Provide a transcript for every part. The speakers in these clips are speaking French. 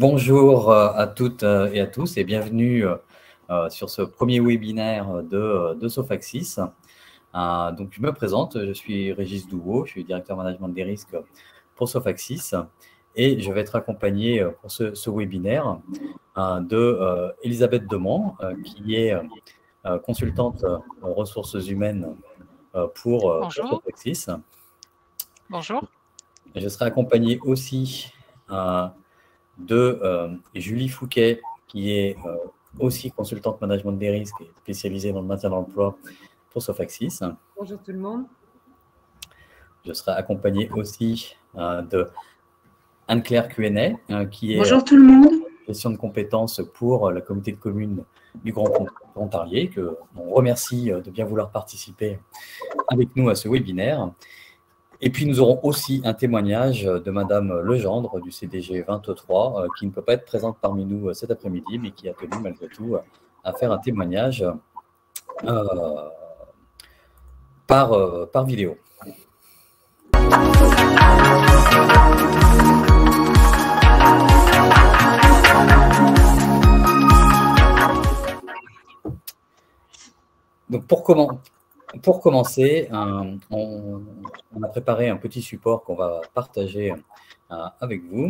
Bonjour à toutes et à tous et bienvenue sur ce premier webinaire de Sophaxis. Donc, je me présente, je suis Régis Douveau, je suis directeur management des risques pour Sophaxis et je vais être accompagné pour ce webinaire de Elisabeth Demont, qui est consultante ressources humaines pour Sophaxis. Bonjour. Je serai accompagné aussi de Julie Fouquet, qui est aussi consultante management des risques et spécialisée dans le maintien de l'emploi pour Sophaxis. Bonjour tout le monde. Je serai accompagné aussi de Anne-Claire Cuenet, qui est Bonjour tout le monde. gestion de compétences pour la communauté de communes du Grand Pontarlier, que on remercie de bien vouloir participer avec nous à ce webinaire. Et puis, nous aurons aussi un témoignage de Madame Legendre du CDG 23, qui ne peut pas être présente parmi nous cet après-midi, mais qui a tenu malgré tout à faire un témoignage par vidéo. Donc, pour commencer, on a préparé un petit support qu'on va partager avec vous.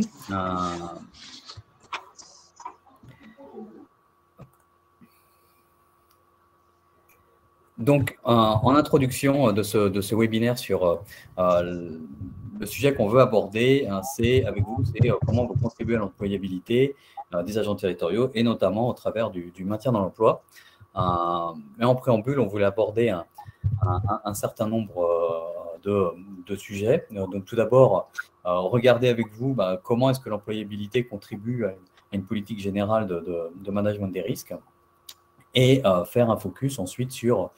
Donc, en introduction de ce webinaire sur le sujet qu'on veut aborder, c'est avec vous, c'est comment vous contribuez à l'employabilité des agents territoriaux et notamment au travers du maintien dans l'emploi. Mais en préambule, on voulait aborder un certain nombre de sujets. Donc, tout d'abord, regarder avec vous comment est-ce que l'employabilité contribue à une politique générale de management des risques et faire un focus ensuite sur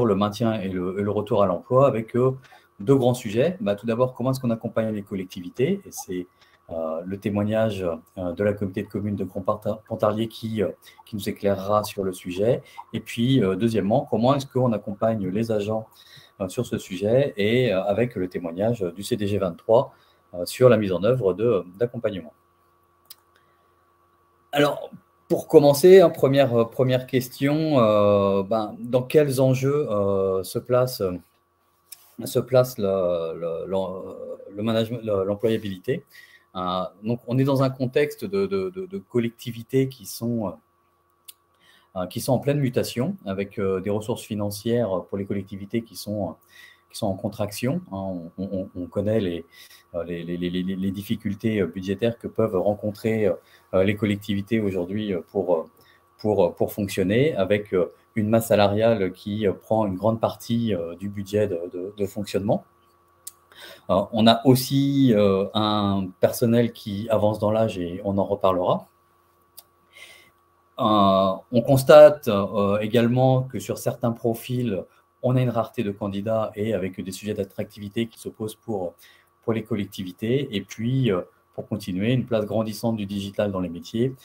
le maintien et le retour à l'emploi avec deux grands sujets. Tout d'abord, comment est-ce qu'on accompagne les collectivités, et c'est le témoignage de la communauté de communes de Grand Pontarlier qui nous éclairera sur le sujet. Et puis, deuxièmement, comment est-ce qu'on accompagne les agents sur ce sujet et avec le témoignage du CDG 23 sur la mise en œuvre d'accompagnement. Alors, pour commencer, première question, dans quels enjeux se place l'employabilité? Donc, on est dans un contexte de collectivités qui sont en pleine mutation, avec des ressources financières pour les collectivités qui sont en contraction. On connaît les difficultés budgétaires que peuvent rencontrer les collectivités aujourd'hui pour fonctionner, avec une masse salariale qui prend une grande partie du budget de fonctionnement. On a aussi un personnel qui avance dans l'âge et on en reparlera. On constate également que sur certains profils, on a une rareté de candidats et avec des sujets d'attractivité qui se posent pour les collectivités. Et puis, pour continuer, une place grandissante du digital dans les métiers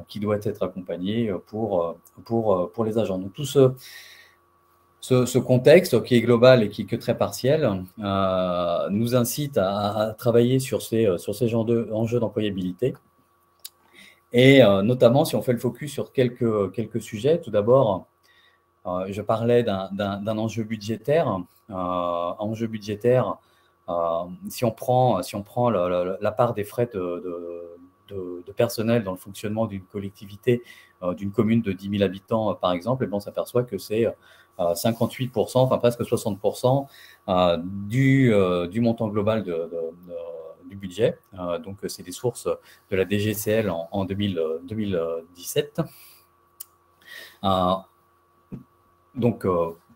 qui doit être accompagnée pour les agents. Donc, tout ce contexte qui est global et qui est que très partiel nous incite à travailler sur ces enjeux d'employabilité. Et notamment, si on fait le focus sur quelques sujets, tout d'abord, je parlais d'un enjeu budgétaire. Si on prend la part des frais de personnel dans le fonctionnement d'une collectivité, d'une commune de 10 000 habitants, par exemple, on s'aperçoit que c'est 58%, enfin presque 60% du montant global du budget. Donc, c'est des sources de la DGCL en 2017. Donc,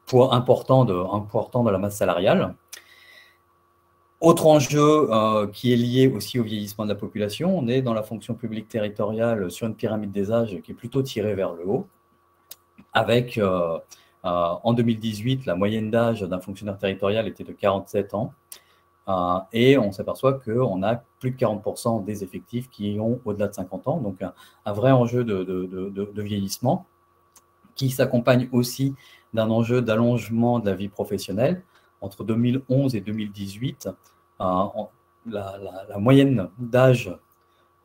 poids important de la masse salariale. Autre enjeu qui est lié aussi au vieillissement de la population, on est dans la fonction publique territoriale sur une pyramide des âges qui est plutôt tirée vers le haut, avec en 2018, la moyenne d'âge d'un fonctionnaire territorial était de 47 ans. Et on s'aperçoit qu'on a plus de 40% des effectifs qui ont au-delà de 50 ans, donc un vrai enjeu de vieillissement qui s'accompagne aussi d'un enjeu d'allongement de la vie professionnelle. Entre 2011 et 2018, la moyenne d'âge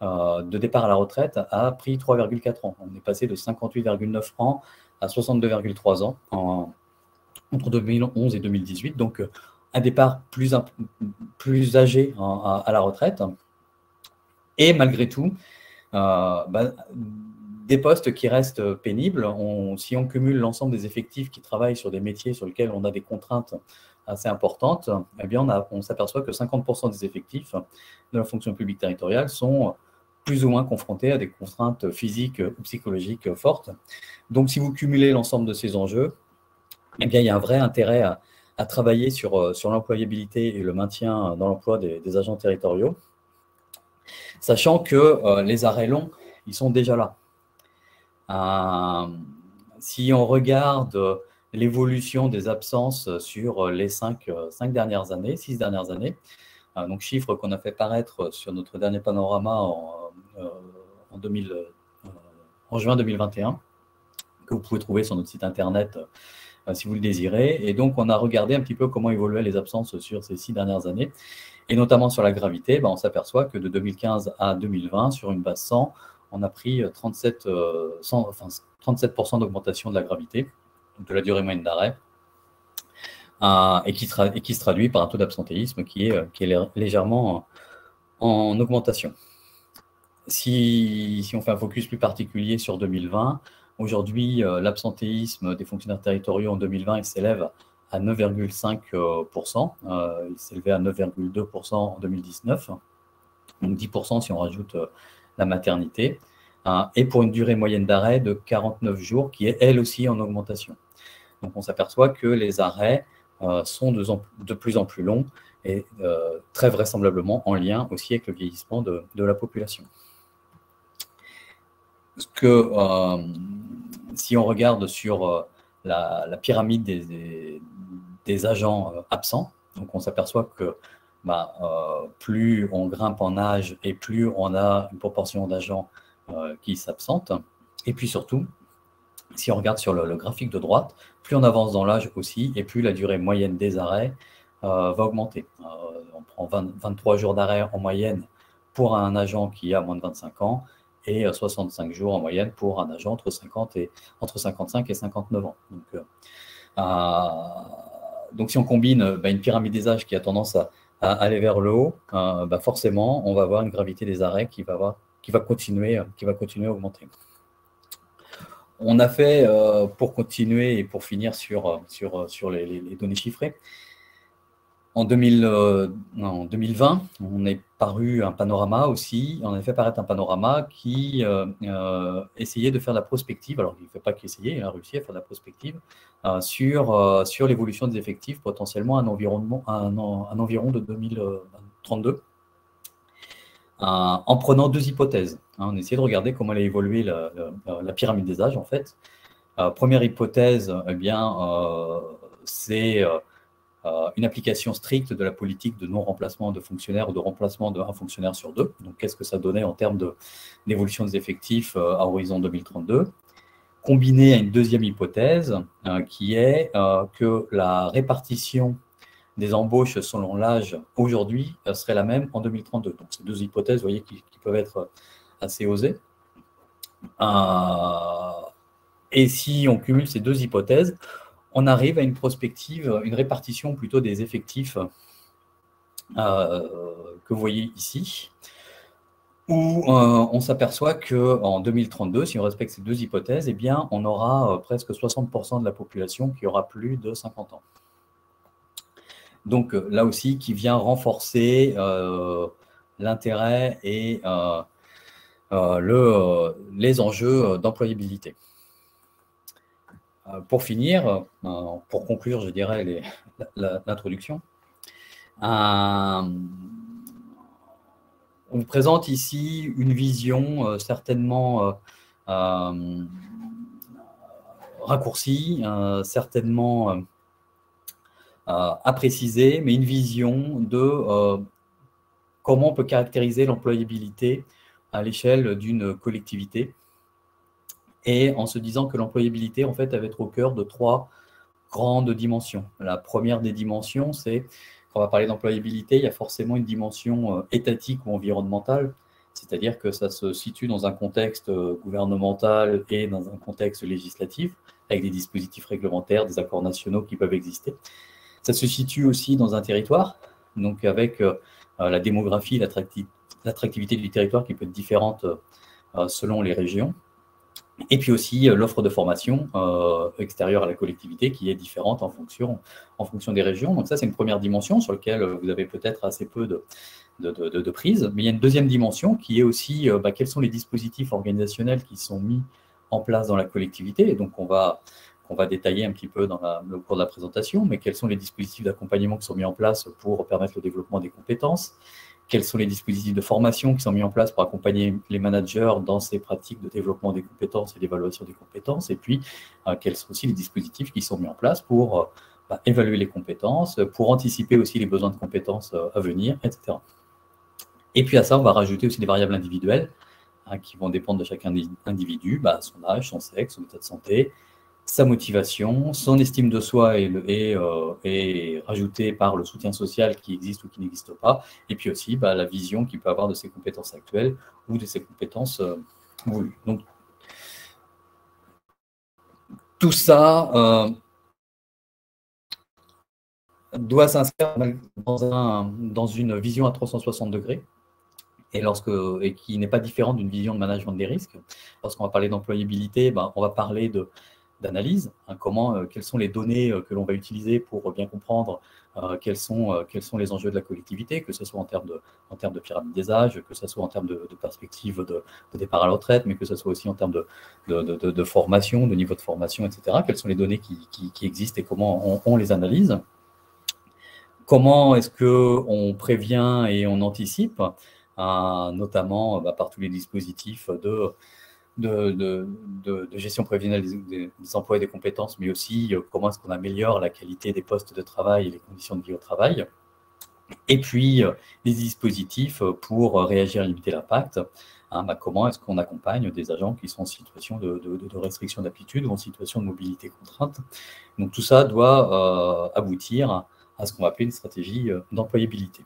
de départ à la retraite a pris 3,4 ans. On est passé de 58,9 ans à 62,3 ans entre 2011 et 2018. Donc, un départ plus âgé à la retraite. Et malgré tout, des postes qui restent pénibles. Si on cumule l'ensemble des effectifs qui travaillent sur des métiers sur lesquels on a des contraintes assez importantes, eh bien on s'aperçoit que 50% des effectifs de la fonction publique territoriale sont plus ou moins confrontés à des contraintes physiques ou psychologiques fortes. Donc, si vous cumulez l'ensemble de ces enjeux, eh bien, il y a un vrai intérêt à travailler sur l'employabilité et le maintien dans l'emploi des agents territoriaux, sachant que les arrêts longs, ils sont déjà là. Si on regarde l'évolution des absences sur les 6 dernières années, donc chiffres qu'on a fait paraître sur notre dernier panorama en juin 2021, que vous pouvez trouver sur notre site internet si vous le désirez. Et donc, on a regardé un petit peu comment évoluaient les absences sur ces 6 dernières années, et notamment sur la gravité. On s'aperçoit que de 2015 à 2020, sur une base 100, on a pris 37% d'augmentation de la gravité, donc de la durée moyenne d'arrêt, et qui se traduit par un taux d'absentéisme qui est légèrement en augmentation. Si on fait un focus plus particulier sur 2020, aujourd'hui, l'absentéisme des fonctionnaires territoriaux en 2020, il s'élève à 9,5%. Il s'élevait à 9,2% en 2019, donc 10% si on rajoute la maternité, et pour une durée moyenne d'arrêt de 49 jours, qui est elle aussi en augmentation. Donc on s'aperçoit que les arrêts sont de plus en plus longs et très vraisemblablement en lien aussi avec le vieillissement de la population. Si on regarde sur la pyramide des agents absents, donc on s'aperçoit que plus on grimpe en âge et plus on a une proportion d'agents qui s'absentent. Et puis surtout, si on regarde sur le graphique de droite, plus on avance dans l'âge aussi, et plus la durée moyenne des arrêts va augmenter. On prend 23 jours d'arrêt en moyenne pour un agent qui a moins de 25 ans, et 65 jours en moyenne pour un agent entre 55 et 59 ans. Donc si on combine une pyramide des âges qui a tendance à aller vers le haut, forcément, on va avoir une gravité des arrêts qui va continuer à augmenter. On a fait, pour continuer et pour finir sur les données chiffrées, en 2020, on est paru un panorama aussi. On a fait paraître un panorama qui essayait de faire de la prospective. Alors, il ne fait pas qu'essayer, il a réussi à faire de la prospective sur l'évolution des effectifs, potentiellement un environ de 2032, en prenant 2 hypothèses. On essayait de regarder comment allait évoluer la pyramide des âges, en fait. Première hypothèse, c'est une application stricte de la politique de non-remplacement de fonctionnaires ou de remplacement d'un fonctionnaire sur 2. Donc, qu'est-ce que ça donnait en termes d'évolution des effectifs à horizon 2032, combiné à une deuxième hypothèse qui est que la répartition des embauches selon l'âge aujourd'hui serait la même en 2032. Donc, ces 2 hypothèses, vous voyez, qui peuvent être assez osées. Et si on cumule ces 2 hypothèses, on arrive à une prospective, une répartition plutôt des effectifs que vous voyez ici, où on s'aperçoit qu'en 2032, si on respecte ces 2 hypothèses, eh bien, on aura presque 60% de la population qui aura plus de 50 ans. Donc là aussi, qui vient renforcer l'intérêt et les enjeux d'employabilité. Pour finir, pour conclure, je dirais, l'introduction, on vous présente ici une vision certainement raccourcie, certainement à préciser, mais une vision de comment on peut caractériser l'employabilité à l'échelle d'une collectivité, et en se disant que l'employabilité, en fait, elle va être au cœur de 3 grandes dimensions. La première des dimensions, c'est, quand on va parler d'employabilité, il y a forcément une dimension étatique ou environnementale. c'est-à-dire que ça se situe dans un contexte gouvernemental et dans un contexte législatif, avec des dispositifs réglementaires, des accords nationaux qui peuvent exister. Ça se situe aussi dans un territoire, donc avec la démographie, l'attractivité du territoire qui peut être différente selon les régions. Et puis aussi l'offre de formation extérieure à la collectivité qui est différente en fonction des régions. Donc ça, c'est une première dimension sur laquelle vous avez peut-être assez peu de prise. Mais il y a une deuxième dimension qui est aussi quels sont les dispositifs organisationnels qui sont mis en place dans la collectivité. Et donc qu'on va détailler un petit peu dans le cours de la présentation, mais quels sont les dispositifs d'accompagnement qui sont mis en place pour permettre le développement des compétences, quels sont les dispositifs de formation qui sont mis en place pour accompagner les managers dans ces pratiques de développement des compétences et d'évaluation des compétences, et puis quels sont aussi les dispositifs qui sont mis en place pour évaluer les compétences, pour anticiper aussi les besoins de compétences à venir, etc. Et puis à ça, on va rajouter aussi des variables individuelles qui vont dépendre de chaque individu, son âge, son sexe, son état de santé, sa motivation, son estime de soi est rajoutée par le soutien social qui existe ou qui n'existe pas, et puis aussi la vision qu'il peut avoir de ses compétences actuelles ou de ses compétences voulues. Donc, tout ça doit s'inscrire dans une vision à 360 degrés, et qui n'est pas différente d'une vision de management des risques. Lorsqu'on va parler d'employabilité, on va parler d'analyse, quelles sont les données que l'on va utiliser pour bien comprendre quels sont les enjeux de la collectivité, que ce soit en termes de pyramide des âges, que ce soit en termes de perspective de départ à la retraite, mais que ce soit aussi en termes de formation, de niveau de formation, etc. Quelles sont les données qui existent et comment on les analyse. Comment est-ce qu'on prévient et on anticipe, notamment par tous les dispositifs de gestion prévisionnelle des emplois et des compétences, mais aussi comment est-ce qu'on améliore la qualité des postes de travail et les conditions de vie au travail. Et puis, les dispositifs pour réagir et limiter l'impact. Comment est-ce qu'on accompagne des agents qui sont en situation de restriction d'aptitude ou en situation de mobilité contrainte. Donc, tout ça doit aboutir à ce qu'on va appeler une stratégie d'employabilité.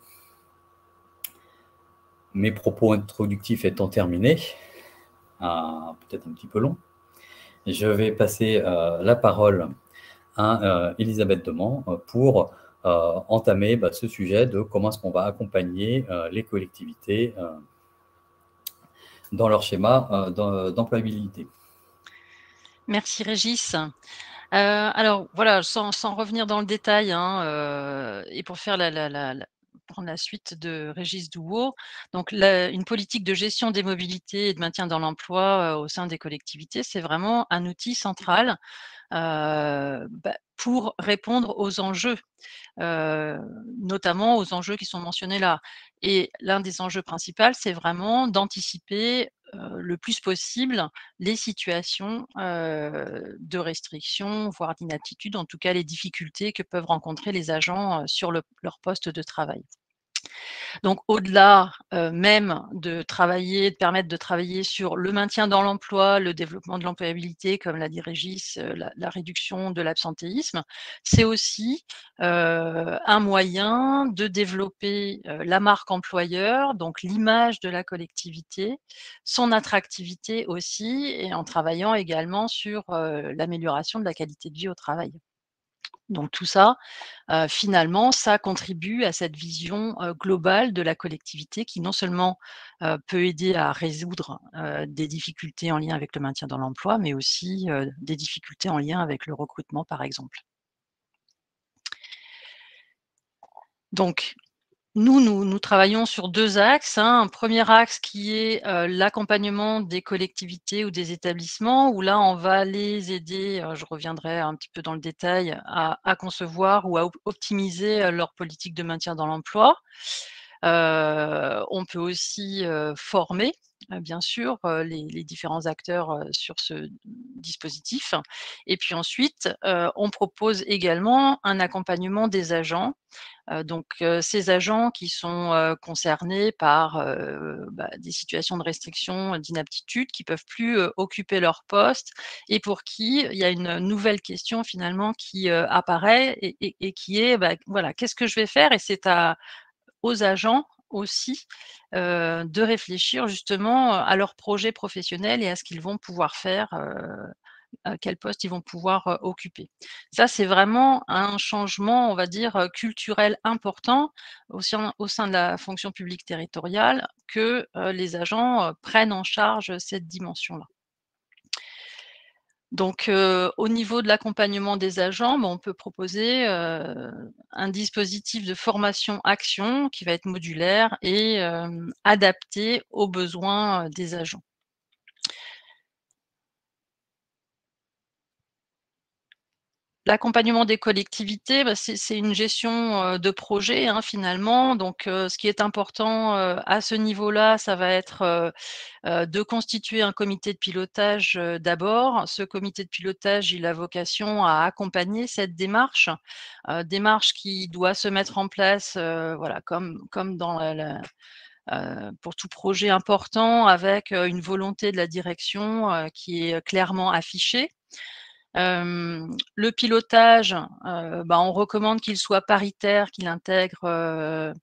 Mes propos introductifs étant terminés, peut-être un petit peu long, je vais passer la parole à Elisabeth Demant pour entamer ce sujet de comment est-ce qu'on va accompagner les collectivités dans leur schéma d'employabilité. Merci Régis. Alors voilà, sans revenir dans le détail, et pour faire prendre la suite de Régis Douault, donc une politique de gestion des mobilités et de maintien dans l'emploi au sein des collectivités, c'est vraiment un outil central pour répondre aux enjeux, notamment aux enjeux qui sont mentionnés là. Et l'un des enjeux principaux, c'est vraiment d'anticiper le plus possible les situations de restriction, voire d'inaptitude, en tout cas les difficultés que peuvent rencontrer les agents sur leur poste de travail. Donc au-delà même de permettre de travailler sur le maintien dans l'emploi, le développement de l'employabilité, comme l'a dit Régis, la réduction de l'absentéisme, c'est aussi un moyen de développer la marque employeur, donc l'image de la collectivité, son attractivité aussi, et en travaillant également sur l'amélioration de la qualité de vie au travail. Donc tout ça, finalement, ça contribue à cette vision globale de la collectivité qui non seulement peut aider à résoudre des difficultés en lien avec le maintien dans l'emploi, mais aussi des difficultés en lien avec le recrutement, par exemple. Donc, nous travaillons sur 2 axes. Un premier axe qui est l'accompagnement des collectivités ou des établissements, où là, on va les aider, je reviendrai un petit peu dans le détail, à concevoir ou à optimiser leur politique de maintien dans l'emploi. On peut aussi former, bien sûr, les différents acteurs sur ce dispositif. Et puis ensuite, on propose également un accompagnement des agents. Donc ces agents qui sont concernés par des situations de restriction, d'inaptitude, qui peuvent plus occuper leur poste et pour qui il y a une nouvelle question finalement qui apparaît et qui est voilà, qu'est-ce que je vais faire? Et c'est aux agents aussi de réfléchir justement à leur projet professionnel et à ce qu'ils vont pouvoir faire, quel poste ils vont pouvoir occuper. Ça, c'est vraiment un changement, on va dire, culturel important au sein de la fonction publique territoriale que les agents prennent en charge cette dimension-là. Donc, au niveau de l'accompagnement des agents, on peut proposer, un dispositif de formation-action qui va être modulaire et adapté aux besoins, des agents. L'accompagnement des collectivités, c'est une gestion, de projet, hein, finalement. Donc, ce qui est important, à ce niveau-là, ça va être, de constituer un comité de pilotage, d'abord. Ce comité de pilotage, il a vocation à accompagner cette démarche qui doit se mettre en place, voilà, comme dans pour tout projet important avec, une volonté de la direction, qui est clairement affichée. Le pilotage, on recommande qu'il soit paritaire, qu'il intègre,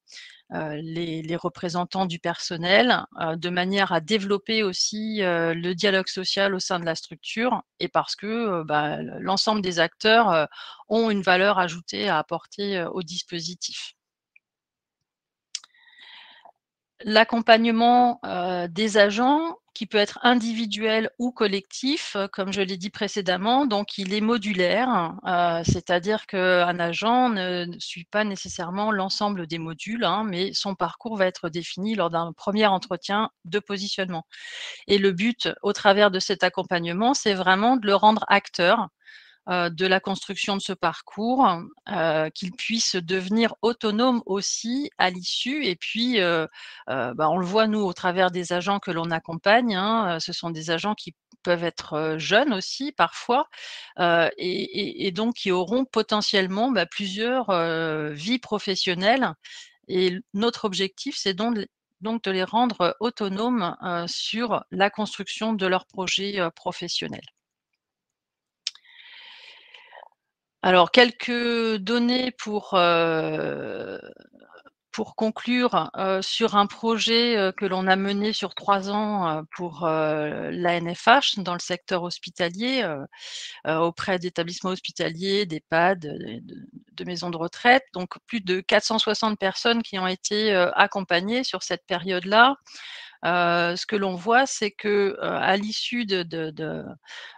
les représentants du personnel, de manière à développer aussi, le dialogue social au sein de la structure et parce que, l'ensemble des acteurs, ont une valeur ajoutée à apporter, au dispositif. L'accompagnement, des agents qui peut être individuel ou collectif, comme je l'ai dit précédemment, donc il est modulaire, c'est-à-dire qu'un agent ne suit pas nécessairement l'ensemble des modules, hein, mais son parcours va être défini lors d'un premier entretien de positionnement et le but, au travers de cet accompagnement, c'est vraiment de le rendre acteur, de la construction de ce parcours, qu'il puisse devenir autonome aussi à l'issue et puis, on le voit nous au travers des agents que l'on accompagne, hein, ce sont des agents qui peuvent être, jeunes aussi parfois, et donc qui auront potentiellement, plusieurs, vies professionnelles et notre objectif c'est donc de les rendre, autonomes, sur la construction de leur projet, professionnel. Alors quelques données pour conclure, sur un projet, que l'on a mené sur 3 ans, pour, l'ANFH dans le secteur hospitalier, auprès d'établissements hospitaliers, d'EHPAD, de maisons de retraite. Donc plus de 460 personnes qui ont été, accompagnées sur cette période-là. Ce que l'on voit, c'est que, à l'issue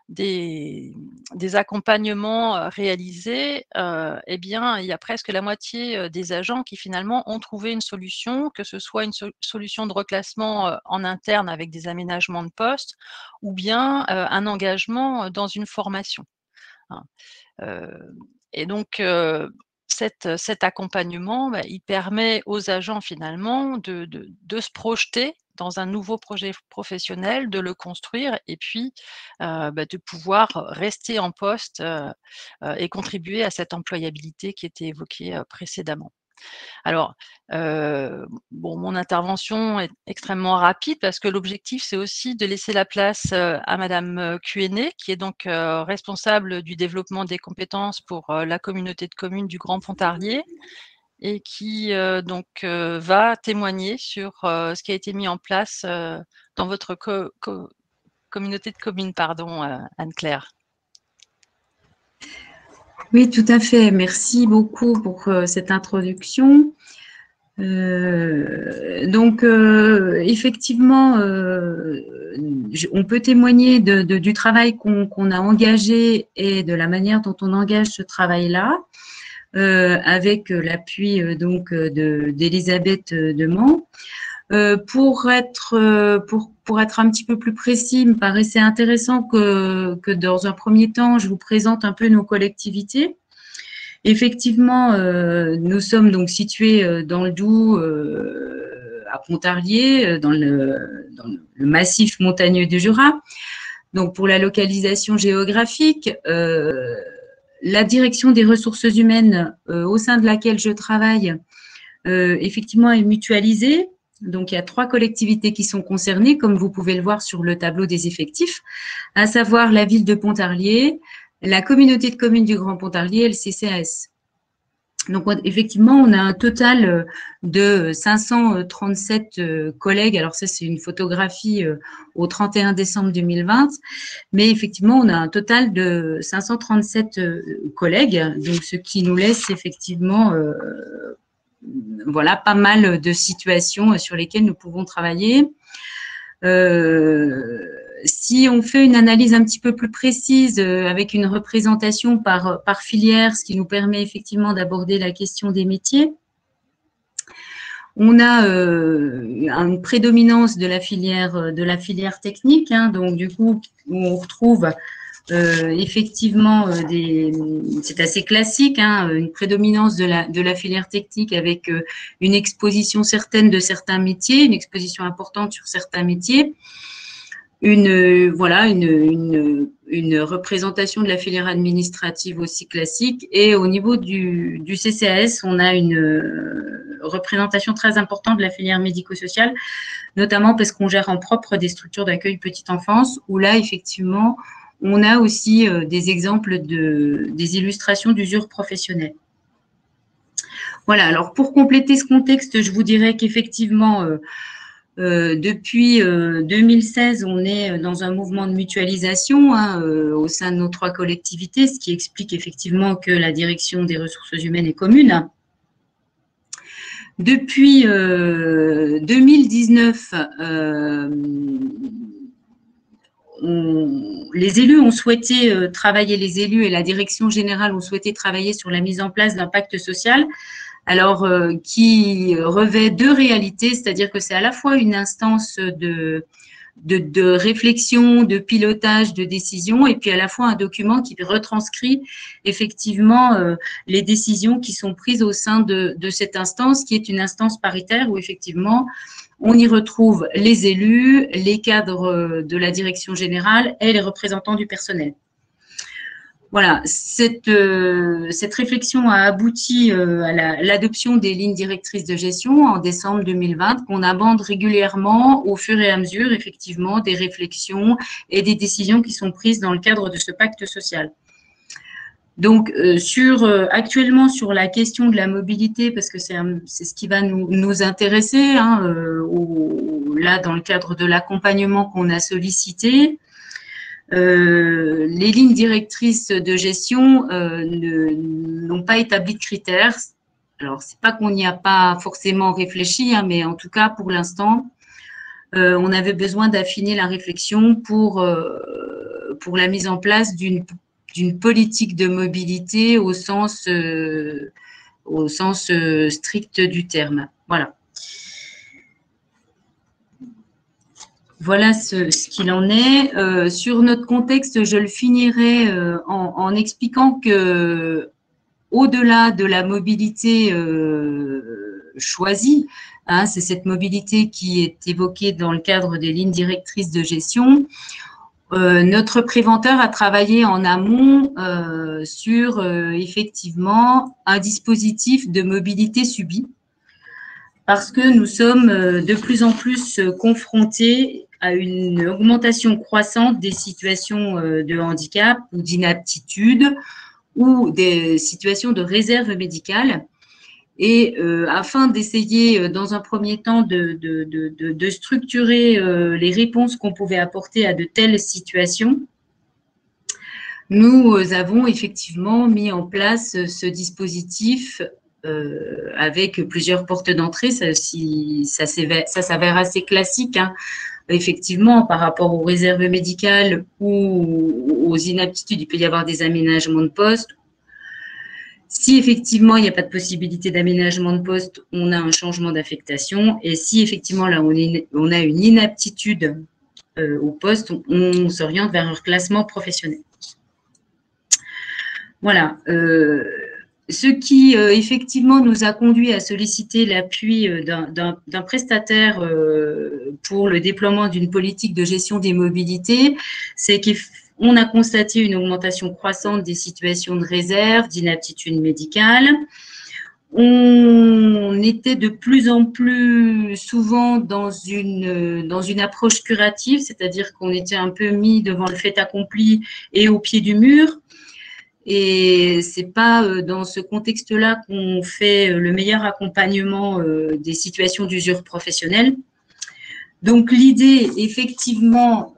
des accompagnements, réalisés, il y a presque la moitié, des agents qui finalement ont trouvé une solution, que ce soit une solution de reclassement, en interne avec des aménagements de poste ou bien, un engagement, dans une formation, hein. Heu et donc cet accompagnement, il permet aux agents finalement de se projeter dans un nouveau projet professionnel, de le construire et puis, de pouvoir rester en poste, et contribuer à cette employabilité qui était évoquée, précédemment. Alors, mon intervention est extrêmement rapide parce que l'objectif, c'est aussi de laisser la place, à madame, Cuéné, qui est donc, responsable du développement des compétences pour, la communauté de communes du Grand Pontarlier et qui, va témoigner sur, ce qui a été mis en place, dans votre communauté de communes, pardon, Anne-Claire. Oui, tout à fait. Merci beaucoup pour cette introduction. Effectivement, on peut témoigner du travail qu'on a engagé et de la manière dont on engage ce travail-là, avec l'appui d'Elisabeth Demant. Pour être un petit peu plus précis, il me paraissait intéressant que dans un premier temps, je vous présente un peu nos collectivités. Effectivement, nous sommes donc situés dans le Doubs, à Pontarlier, dans le massif montagneux du Jura. Donc, pour la localisation géographique, la direction des ressources humaines au sein de laquelle je travaille, effectivement, est mutualisée. Donc, il y a 3 collectivités qui sont concernées, comme vous pouvez le voir sur le tableau des effectifs, à savoir la ville de Pontarlier, la communauté de communes du Grand Pontarlier, le CCAS. Donc, effectivement, on a un total de 537 collègues. Alors, ça, c'est une photographie au 31 décembre 2020. Mais effectivement, on a un total de 537 collègues. Donc, ce qui nous laisse effectivement, voilà, pas mal de situations sur lesquelles nous pouvons travailler. Si on fait une analyse un petit peu plus précise avec une représentation par filière, ce qui nous permet effectivement d'aborder la question des métiers, on a une prédominance de la filière technique, hein, donc du coup, on retrouve effectivement c'est assez classique, hein, une prédominance de la filière technique avec une exposition certaine de certains métiers, une exposition importante sur certains métiers. Voilà, une représentation de la filière administrative aussi classique. Et au niveau du CCAS, on a une représentation très importante de la filière médico-sociale, notamment parce qu'on gère en propre des structures d'accueil petite enfance, où là, effectivement, on a aussi des exemples des illustrations d'usure professionnelle. Voilà, alors pour compléter ce contexte, je vous dirais qu'effectivement, depuis 2016, on est dans un mouvement de mutualisation hein, au sein de nos 3 collectivités, ce qui explique effectivement que la direction des ressources humaines est commune. Depuis 2019, les élus ont souhaité travailler, les élus et la direction générale ont souhaité travailler sur la mise en place d'un pacte social. Alors, qui revêt 2 réalités, c'est-à-dire que c'est à la fois une instance de réflexion, de pilotage, de décision, et puis à la fois un document qui retranscrit effectivement les décisions qui sont prises au sein de cette instance, qui est une instance paritaire où effectivement on y retrouve les élus, les cadres de la direction générale et les représentants du personnel. Voilà, cette réflexion a abouti à l'adoption des lignes directrices de gestion en décembre 2020, qu'on aborde régulièrement au fur et à mesure, effectivement, des réflexions et des décisions qui sont prises dans le cadre de ce pacte social. Donc, actuellement, sur la question de la mobilité, parce que c'est ce qui va nous intéresser, hein, là, dans le cadre de l'accompagnement qu'on a sollicité, les lignes directrices de gestion n'ont pas établi de critères. Alors, c'est pas qu'on n'y a pas forcément réfléchi, hein, mais en tout cas, pour l'instant, on avait besoin d'affiner la réflexion pour la mise en place d'une politique de mobilité au sens strict du terme. Voilà. Voilà ce qu'il en est. Sur notre contexte, je le finirai en expliquant que, au-delà de la mobilité choisie, hein, c'est cette mobilité qui est évoquée dans le cadre des lignes directrices de gestion. Notre préventeur a travaillé en amont sur effectivement un dispositif de mobilité subie, parce que nous sommes de plus en plus confrontés à une augmentation croissante des situations de handicap ou d'inaptitude ou des situations de réserve médicale. Et afin d'essayer, dans un premier temps, de structurer les réponses qu'on pouvait apporter à de telles situations, nous avons effectivement mis en place ce dispositif avec plusieurs portes d'entrée. Ça s'avère assez classique, hein. Effectivement, par rapport aux réserves médicales ou aux inaptitudes, il peut y avoir des aménagements de poste. Si effectivement, il n'y a pas de possibilité d'aménagement de poste, on a un changement d'affectation. Et si effectivement, là, on a une inaptitude au poste, on s'oriente vers un reclassement professionnel. Voilà. Ce qui, effectivement, nous a conduit à solliciter l'appui d'un prestataire pour le déploiement d'une politique de gestion des mobilités, c'est qu'on a constaté une augmentation croissante des situations de réserve, d'inaptitude médicale. On était de plus en plus souvent dans une approche curative, c'est-à-dire qu'on était un peu mis devant le fait accompli et au pied du mur. Et c'est pas dans ce contexte-là qu'on fait le meilleur accompagnement des situations d'usure professionnelle. Donc, l'idée, effectivement,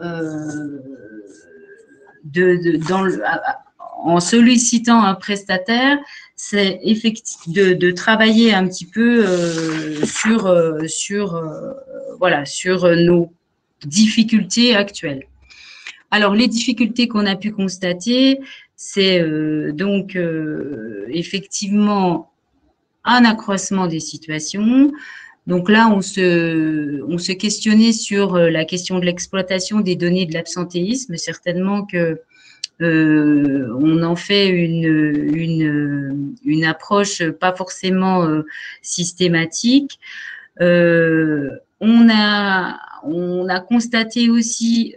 en sollicitant un prestataire, c'est de travailler un petit peu sur nos difficultés actuelles. Alors, les difficultés qu'on a pu constater, c'est effectivement un accroissement des situations. Donc là, on se questionnait sur la question de l'exploitation des données de l'absentéisme. Certainement que on en fait une approche pas forcément systématique. On a constaté aussi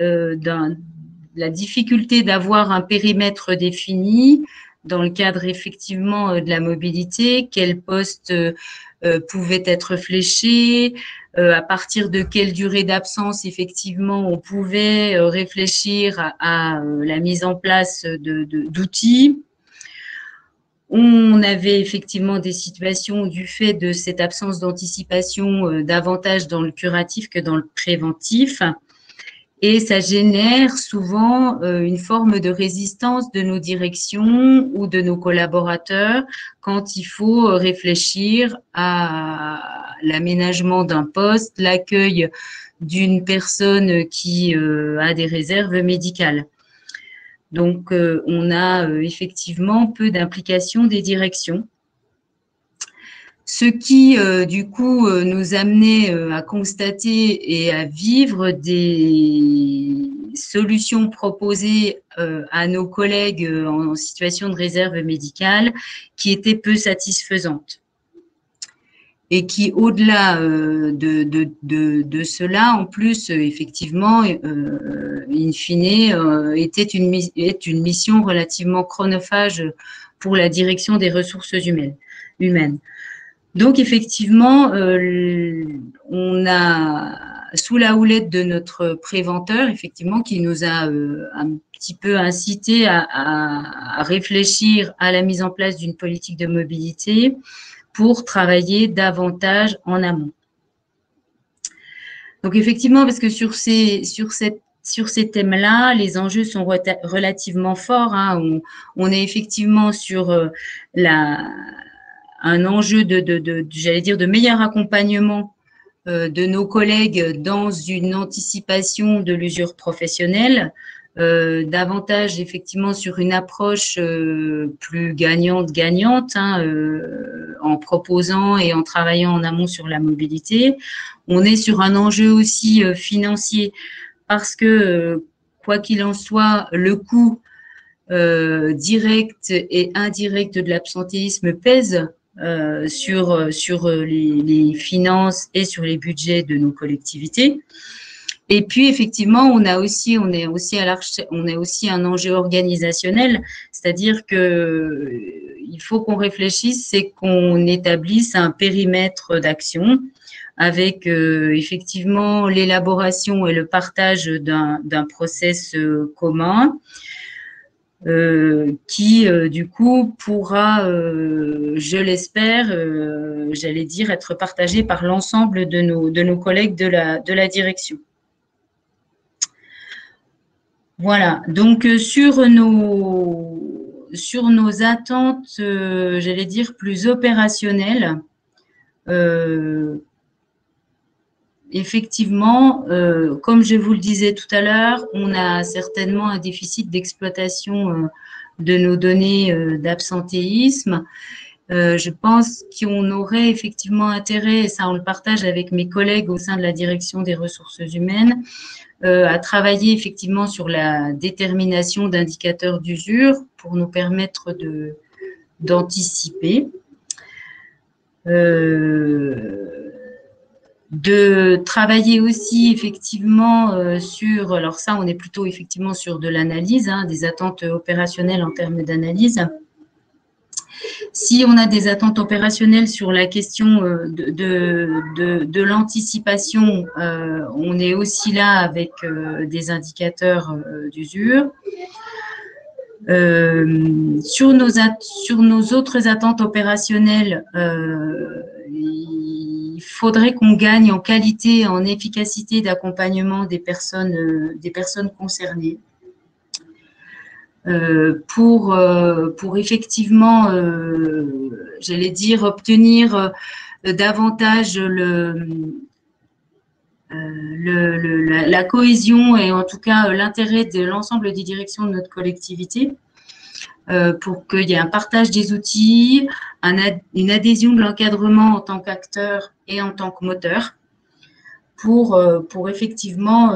la difficulté d'avoir un périmètre défini dans le cadre effectivement de la mobilité, quels postes pouvaient être fléchés, à partir de quelle durée d'absence effectivement on pouvait réfléchir à la mise en place d'outils. On avait effectivement des situations du fait de cette absence d'anticipation davantage dans le curatif que dans le préventif. Et ça génère souvent une forme de résistance de nos directions ou de nos collaborateurs quand il faut réfléchir à l'aménagement d'un poste, l'accueil d'une personne qui a des réserves médicales. Donc, on a effectivement peu d'implication des directions. Ce qui, du coup, nous amenait à constater et à vivre des solutions proposées à nos collègues en situation de réserve médicale qui étaient peu satisfaisantes. Et qui, au-delà de cela, en plus, effectivement, in fine, est une mission relativement chronophage pour la direction des ressources humaines. Donc, effectivement, on a, sous la houlette de notre préventeur, effectivement, qui nous a un petit peu incité à réfléchir à la mise en place d'une politique de mobilité pour travailler davantage en amont. Donc, effectivement, parce que sur ces thèmes-là, les enjeux sont relativement forts. Hein. On est effectivement sur un enjeu j'allais dire, de meilleur accompagnement de nos collègues dans une anticipation de l'usure professionnelle, davantage effectivement sur une approche plus gagnante, hein, en proposant et en travaillant en amont sur la mobilité. On est sur un enjeu aussi financier parce que, quoi qu'il en soit, le coût direct et indirect de l'absentéisme pèse sur les finances et sur les budgets de nos collectivités. Et puis, effectivement, on est aussi un enjeu organisationnel, c'est-à-dire que il faut qu'on réfléchisse, c'est qu'on établisse un périmètre d'action avec effectivement l'élaboration et le partage d'un process commun, qui, du coup, pourra, je l'espère, j'allais dire, être partagé par l'ensemble de nos collègues de la direction. Voilà, donc sur nos attentes, j'allais dire, plus opérationnelles, effectivement, comme je vous le disais tout à l'heure, on a certainement un déficit d'exploitation de nos données d'absentéisme. Je pense qu'on aurait effectivement intérêt, et ça on le partage avec mes collègues au sein de la direction des ressources humaines, à travailler effectivement sur la détermination d'indicateurs d'usure pour nous permettre d'anticiper. De travailler aussi effectivement sur, alors ça on est plutôt effectivement sur de l'analyse, hein, des attentes opérationnelles en termes d'analyse. Si on a des attentes opérationnelles sur la question de l'anticipation, on est aussi là avec des indicateurs d'usure. Sur nos autres attentes opérationnelles, il faudrait qu'on gagne en qualité, en efficacité d'accompagnement des personnes concernées. Pour effectivement, j'allais dire, obtenir davantage la cohésion et en tout cas l'intérêt de l'ensemble des directions de notre collectivité, pour qu'il y ait un partage des outils, une adhésion de l'encadrement en tant qu'acteur et en tant que moteur, pour effectivement,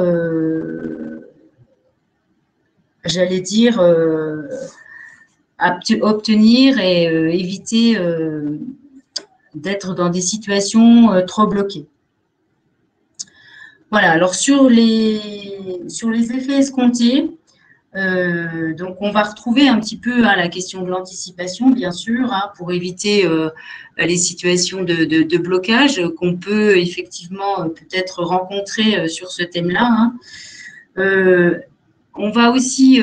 j'allais dire, obtenir et éviter d'être dans des situations trop bloquées. Voilà, alors sur les effets escomptés, donc on va retrouver un petit peu la question de l'anticipation, bien sûr, pour éviter les situations de blocage qu'on peut effectivement peut-être rencontrer sur ce thème-là. On va aussi,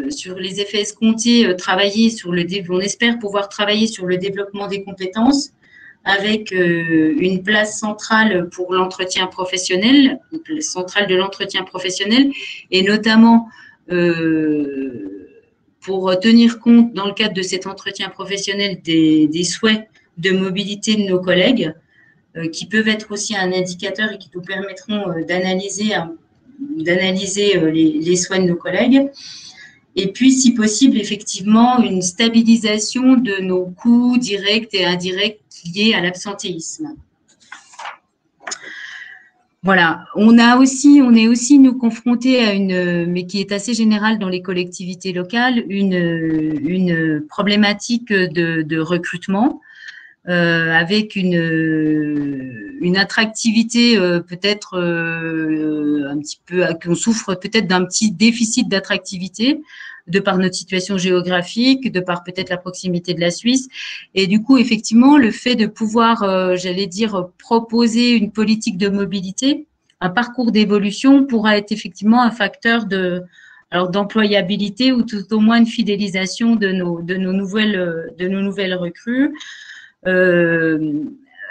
sur les effets escomptés, travailler sur on espère pouvoir travailler sur le développement des compétences avec une place centrale pour l'entretien professionnel, centrale de l'entretien professionnel, et notamment pour tenir compte, dans le cadre de cet entretien professionnel, des souhaits de mobilité de nos collègues, qui peuvent être aussi un indicateur et qui nous permettront d'analyser les souhaits de nos collègues. Et puis, si possible, effectivement, une stabilisation de nos coûts directs et indirects liés à l'absentéisme. Voilà. On est aussi, nous, confrontés à mais qui est assez générale dans les collectivités locales, une problématique de recrutement, avec une attractivité peut-être un petit peu, qu'on souffre peut-être d'un petit déficit d'attractivité de par notre situation géographique, de par peut-être la proximité de la Suisse. Et du coup, effectivement, le fait de pouvoir, j'allais dire, proposer une politique de mobilité, un parcours d'évolution pourra être effectivement un facteur d'employabilité ou tout au moins de fidélisation de nos nouvelles recrues.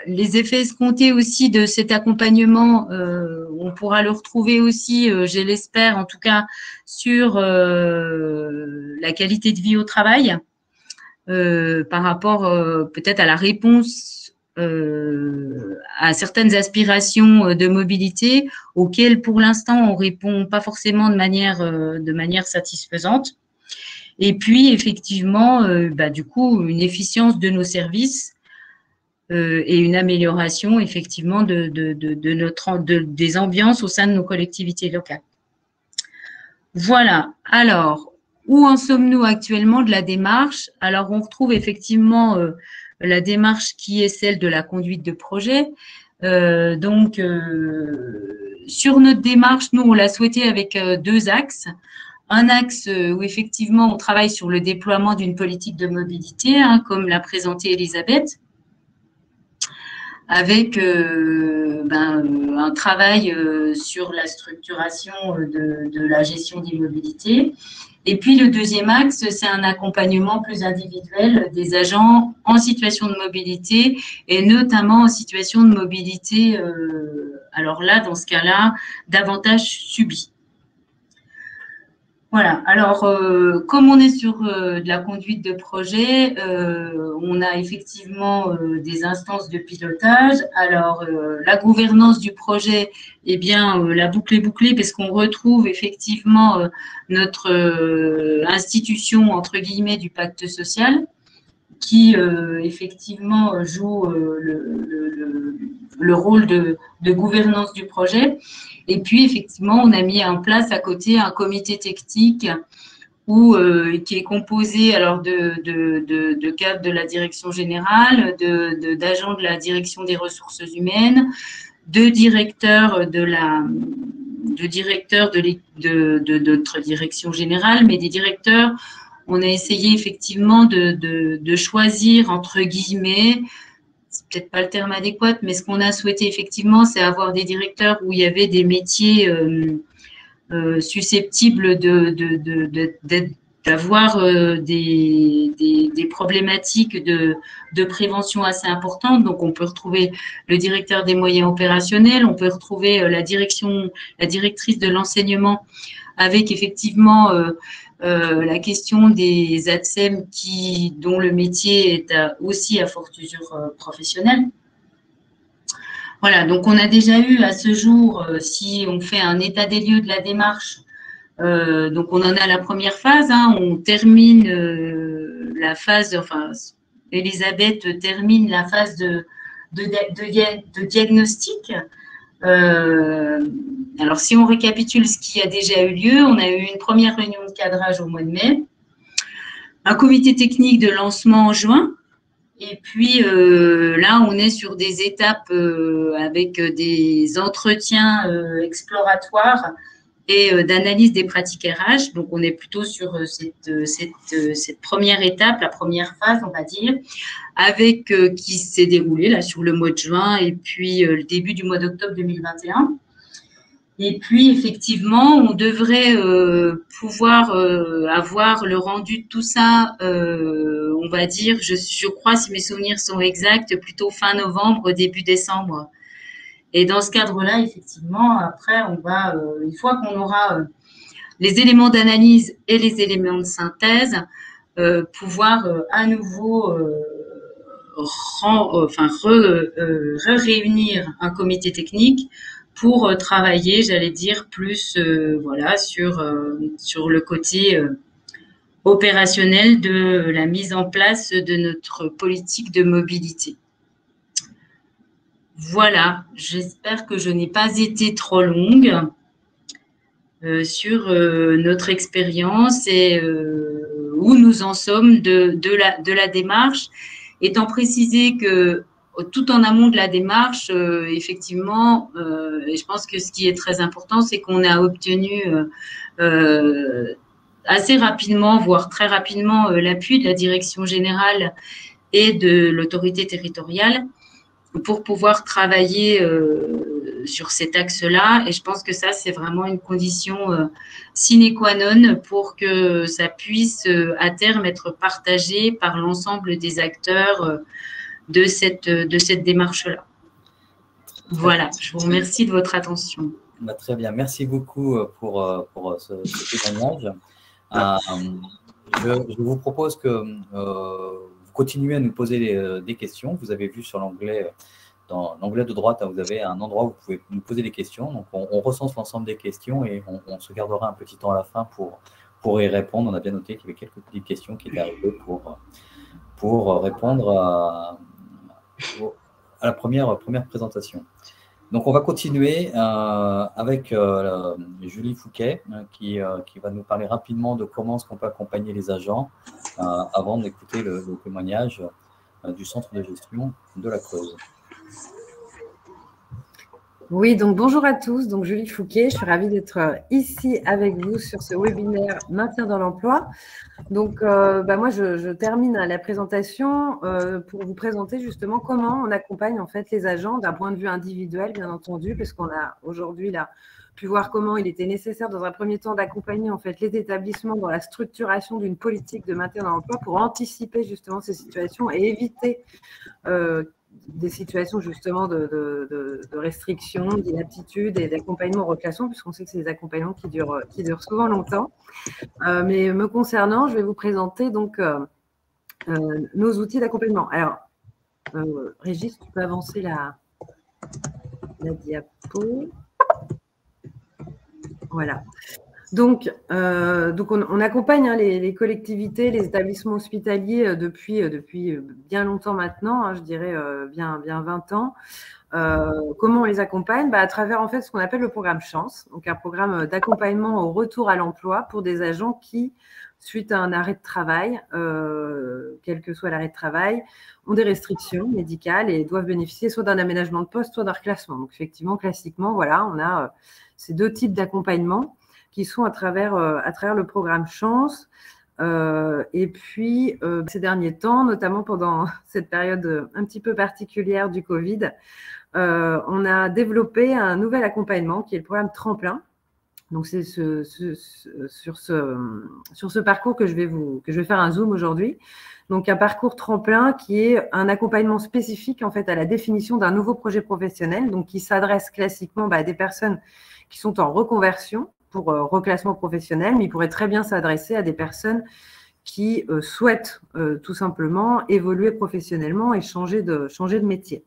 Les effets escomptés aussi de cet accompagnement, on pourra le retrouver aussi, je l'espère en tout cas, sur la qualité de vie au travail, par rapport peut-être à la réponse à certaines aspirations de mobilité auxquelles pour l'instant on répond pas forcément de manière satisfaisante. Et puis effectivement, du coup, une efficience de nos services et une amélioration effectivement des ambiances au sein de nos collectivités locales. Voilà. Alors, où en sommes-nous actuellement de la démarche? Alors, on retrouve effectivement la démarche qui est celle de la conduite de projet. Sur notre démarche, nous, on l'a souhaité avec deux axes. Un axe où effectivement, on travaille sur le déploiement d'une politique de mobilité, comme l'a présenté Elisabeth, avec un travail sur la structuration de la gestion des mobilités. Et puis, le deuxième axe, c'est un accompagnement plus individuel des agents en situation de mobilité et notamment en situation de mobilité, alors là, dans ce cas-là, davantage subie. Voilà. Alors, comme on est sur de la conduite de projet, on a effectivement des instances de pilotage. Alors, la gouvernance du projet, eh bien, la boucle est bouclée parce qu'on retrouve effectivement notre institution, entre guillemets, du pacte social qui, effectivement, joue le rôle de gouvernance du projet. Et puis, effectivement, on a mis en place à côté un comité technique qui est composé alors de cadres de la direction générale, d'agents de la direction des ressources humaines, de directeurs de notre direction générale, mais des directeurs, on a essayé effectivement de choisir, entre guillemets, c'est peut-être pas le terme adéquat, mais ce qu'on a souhaité effectivement, c'est avoir des directeurs où il y avait des métiers susceptibles d'être d'avoir des problématiques de prévention assez importantes. Donc, on peut retrouver le directeur des moyens opérationnels, on peut retrouver la directrice de l'enseignement avec effectivement la question des ATSEM dont le métier est aussi à forte usure professionnelle. Voilà, donc on a déjà eu à ce jour, si on fait un état des lieux de la démarche, donc on en a la première phase, hein, on termine la phase, enfin Elisabeth termine la phase de diagnostic. Alors si on récapitule ce qui a déjà eu lieu, on a eu une première réunion de cadrage au mois de mai, un comité technique de lancement en juin, et puis là on est sur des étapes avec des entretiens exploratoires et d'analyse des pratiques RH. Donc, on est plutôt sur cette première étape, la première phase, on va dire, avec qui s'est déroulée là sur le mois de juin et puis le début du mois d'octobre 2021. Et puis, effectivement, on devrait pouvoir avoir le rendu de tout ça, on va dire, je crois, si mes souvenirs sont exacts, plutôt fin novembre, début décembre. Et dans ce cadre-là, effectivement, après, on va, une fois qu'on aura les éléments d'analyse et les éléments de synthèse, pouvoir à nouveau réunir un comité technique pour travailler, j'allais dire, plus voilà, sur le côté opérationnel de la mise en place de notre politique de mobilité. Voilà, j'espère que je n'ai pas été trop longue sur notre expérience et où nous en sommes de la démarche, étant précisé que tout en amont de la démarche, effectivement, et je pense que ce qui est très important, c'est qu'on a obtenu assez rapidement, voire très rapidement, l'appui de la direction générale et de l'autorité territoriale pour pouvoir travailler sur cet axe-là. Et je pense que ça, c'est vraiment une condition sine qua non pour que ça puisse à terme être partagé par l'ensemble des acteurs de cette démarche-là. Voilà, je vous remercie de votre attention. Bah, très bien, merci beaucoup pour ce témoignage. Je vous propose que vous continuez à nous poser des questions. Vous avez vu sur l'onglet, dans l'onglet de droite, vous avez un endroit où vous pouvez nous poser des questions. Donc, on recense l'ensemble des questions et on se gardera un petit temps à la fin pour y répondre. On a bien noté qu'il y avait quelques petites questions qui étaient arrivées pour répondre à la première présentation. Donc, on va continuer avec Julie Fouquet qui va nous parler rapidement de comment est-ce qu'on peut accompagner les agents avant d'écouter le témoignage du centre de gestion de la Creuse. Oui, donc bonjour à tous, donc Julie Fouquet, je suis ravie d'être ici avec vous sur ce webinaire Maintien dans l'emploi. Donc moi je termine la présentation pour vous présenter justement comment on accompagne en fait les agents d'un point de vue individuel bien entendu, parce qu'on a aujourd'hui là pu voir comment il était nécessaire dans un premier temps d'accompagner en fait les établissements dans la structuration d'une politique de maintien dans l'emploi pour anticiper justement ces situations et éviter des situations justement de restrictions, d'inaptitude et d'accompagnement en reclassement, puisqu'on sait que c'est des accompagnements qui durent souvent longtemps. Mais me concernant, je vais vous présenter donc nos outils d'accompagnement. Alors, Régis, tu peux avancer la diapo. Voilà. Donc on accompagne les collectivités, les établissements hospitaliers depuis bien longtemps maintenant, je dirais bien 20 ans. Comment on les accompagne ? À travers en fait ce qu'on appelle le programme Chance, donc un programme d'accompagnement au retour à l'emploi pour des agents qui, suite à un arrêt de travail, quel que soit l'arrêt de travail, ont des restrictions médicales et doivent bénéficier soit d'un aménagement de poste, soit d'un reclassement. Donc effectivement, classiquement, voilà, on a ces deux types d'accompagnement qui sont à travers le programme Chance. Et puis, ces derniers temps, notamment pendant cette période un petit peu particulière du Covid, on a développé un nouvel accompagnement qui est le programme Tremplin, Donc, c'est sur ce parcours que je vais faire un zoom aujourd'hui. Donc, un parcours tremplin qui est un accompagnement spécifique en fait à la définition d'un nouveau projet professionnel, donc qui s'adresse classiquement à des personnes qui sont en reconversion pour reclassement professionnel, mais il pourrait très bien s'adresser à des personnes qui souhaitent tout simplement évoluer professionnellement et changer de métier.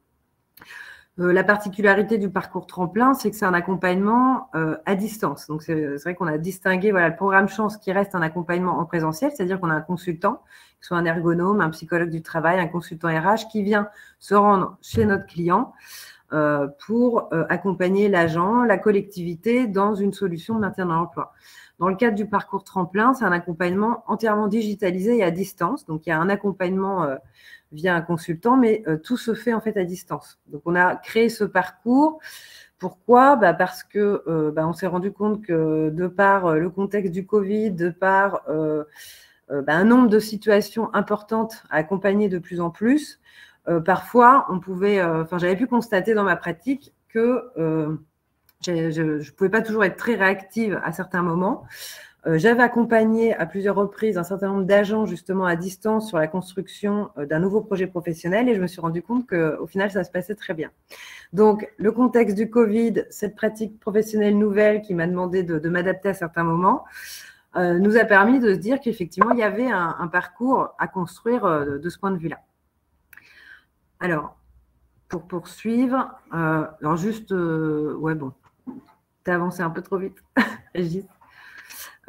La particularité du parcours tremplin, c'est que c'est un accompagnement à distance. Donc, c'est vrai qu'on a distingué le programme Chance qui reste un accompagnement en présentiel, c'est-à-dire qu'on a un consultant, que ce soit un ergonome, un psychologue du travail, un consultant RH, qui vient se rendre chez notre client pour accompagner l'agent, la collectivité dans une solution de maintien dans l'emploi. Dans le cadre du parcours tremplin, c'est un accompagnement entièrement digitalisé et à distance. Donc, il y a un accompagnement via un consultant, mais tout se fait en fait à distance. Donc, on a créé ce parcours. Pourquoi ? Parce que on s'est rendu compte que de par le contexte du Covid, de par un nombre de situations importantes à accompagner de plus en plus, parfois, on pouvait, j'avais pu constater dans ma pratique que je ne pouvais pas toujours être très réactive à certains moments. J'avais accompagné à plusieurs reprises un certain nombre d'agents justement à distance sur la construction d'un nouveau projet professionnel et je me suis rendu compte qu'au final, ça se passait très bien. Donc, le contexte du Covid, cette pratique professionnelle nouvelle qui m'a demandé de m'adapter à certains moments, nous a permis de se dire qu'effectivement, il y avait un parcours à construire de ce point de vue-là. Alors, pour poursuivre, alors juste, t'as avancé un peu trop vite, Régis.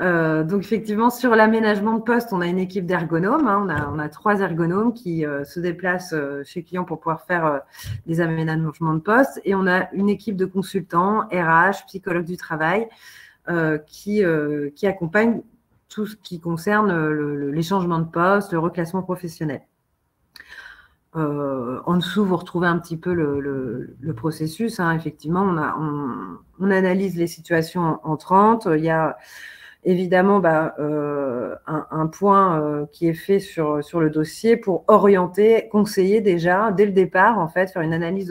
Donc, effectivement, sur l'aménagement de poste, on a une équipe d'ergonomes. On a 3 ergonomes qui se déplacent chez le client pour pouvoir faire des aménagements de poste. Et on a une équipe de consultants, RH, psychologues du travail, qui accompagnent tout ce qui concerne les changements de poste, le reclassement professionnel. En dessous, vous retrouvez un petit peu le processus. Effectivement, on analyse les situations entrantes. Il y a évidemment un point qui est fait sur le dossier pour orienter, conseiller déjà dès le départ, en fait, faire une analyse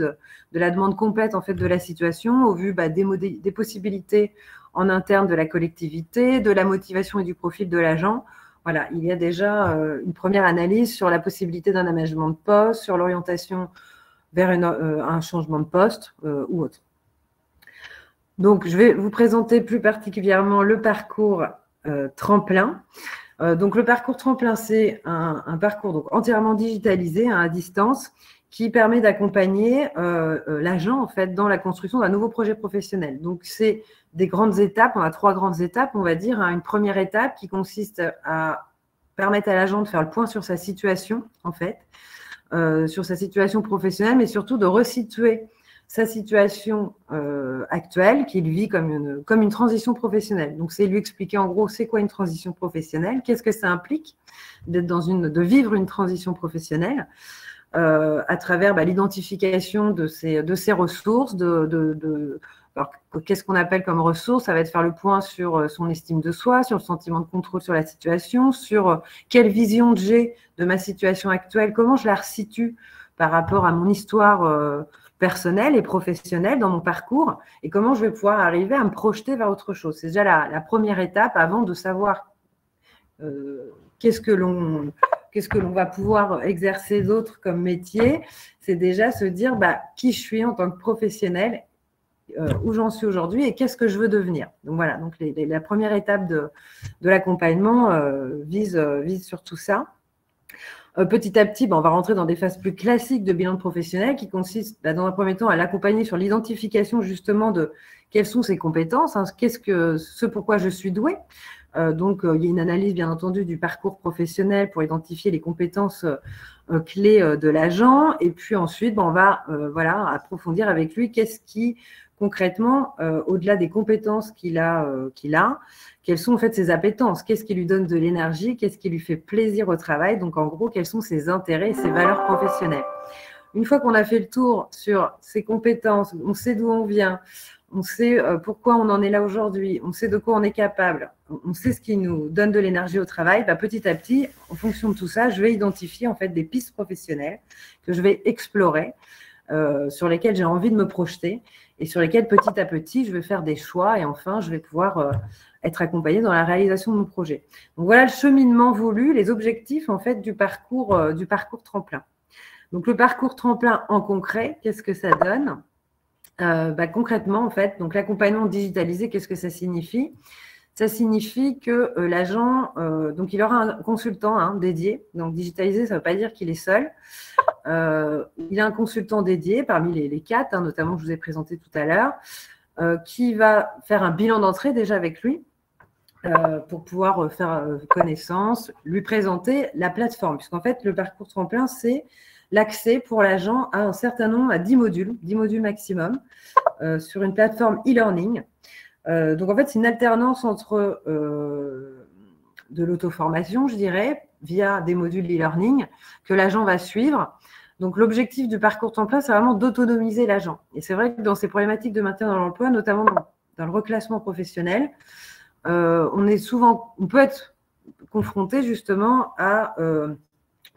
de la demande complète en fait, de la situation au vu des possibilités en interne de la collectivité, de la motivation et du profil de l'agent. Voilà, il y a déjà une première analyse sur la possibilité d'un aménagement de poste, sur l'orientation vers un changement de poste ou autre. Donc, je vais vous présenter plus particulièrement le parcours tremplin. Donc, le parcours tremplin, c'est un parcours donc, entièrement digitalisé à distance qui permet d'accompagner l'agent en fait, dans la construction d'un nouveau projet professionnel. Donc, c'est des grandes étapes. On a 3 grandes étapes, on va dire. Une première étape qui consiste à permettre à l'agent de faire le point sur sa situation, en fait, sur sa situation professionnelle, mais surtout de resituer sa situation actuelle qu'il vit comme une transition professionnelle. Donc, c'est lui expliquer en gros c'est quoi une transition professionnelle, qu'est-ce que ça implique de vivre une transition professionnelle à travers l'identification de ses ressources, alors, qu'est-ce qu'on appelle comme ressources? Ça va être faire le point sur son estime de soi, sur le sentiment de contrôle sur la situation, sur quelle vision j'ai de ma situation actuelle, comment je la resitue par rapport à mon histoire personnelle et professionnelle dans mon parcours et comment je vais pouvoir arriver à me projeter vers autre chose. C'est déjà la première étape avant de savoir qu'est-ce que l'on va pouvoir exercer d'autre comme métier. C'est déjà se dire qui je suis en tant que professionnel, où j'en suis aujourd'hui et qu'est-ce que je veux devenir. Donc voilà, donc la première étape de l'accompagnement vise sur tout ça. Petit à petit, on va rentrer dans des phases plus classiques de bilan professionnel qui consistent dans un premier temps à l'accompagner sur l'identification justement de quelles sont ses compétences, ce pourquoi je suis doué. Donc, il y a une analyse bien entendu du parcours professionnel pour identifier les compétences clés de l'agent et puis ensuite, on va approfondir avec lui qu'est-ce qui concrètement, au-delà des compétences qu'il a, quelles sont en fait ses appétences, qu'est-ce qui lui donne de l'énergie, qu'est-ce qui lui fait plaisir au travail, donc en gros, quels sont ses intérêts et ses valeurs professionnelles. Une fois qu'on a fait le tour sur ses compétences, on sait d'où on vient, on sait pourquoi on en est là aujourd'hui, on sait de quoi on est capable, on sait ce qui nous donne de l'énergie au travail, petit à petit, en fonction de tout ça, je vais identifier en fait des pistes professionnelles que je vais explorer, sur lesquelles j'ai envie de me projeter. et sur lesquels petit à petit, je vais faire des choix et enfin, je vais pouvoir être accompagnée dans la réalisation de mon projet. Donc voilà le cheminement voulu, les objectifs en fait du parcours tremplin. Donc le parcours tremplin en concret, qu'est-ce que ça donne? Concrètement, en fait, donc l'accompagnement digitalisé, qu'est-ce que ça signifie? Ça signifie que l'agent, donc il aura un consultant dédié. Donc digitalisé, ça ne veut pas dire qu'il est seul. Il a un consultant dédié parmi les 4, notamment que je vous ai présenté tout à l'heure, qui va faire un bilan d'entrée déjà avec lui pour pouvoir faire connaissance, lui présenter la plateforme. Puisqu'en fait, le parcours tremplin, c'est l'accès pour l'agent à un certain nombre, à 10 modules maximum, sur une plateforme e-learning. Donc, en fait, c'est une alternance entre de l'auto-formation, je dirais, via des modules e-learning que l'agent va suivre. Donc, l'objectif du parcours tremplin, c'est vraiment d'autonomiser l'agent. Et c'est vrai que dans ces problématiques de maintien dans l'emploi, notamment dans le reclassement professionnel, on peut être confronté justement à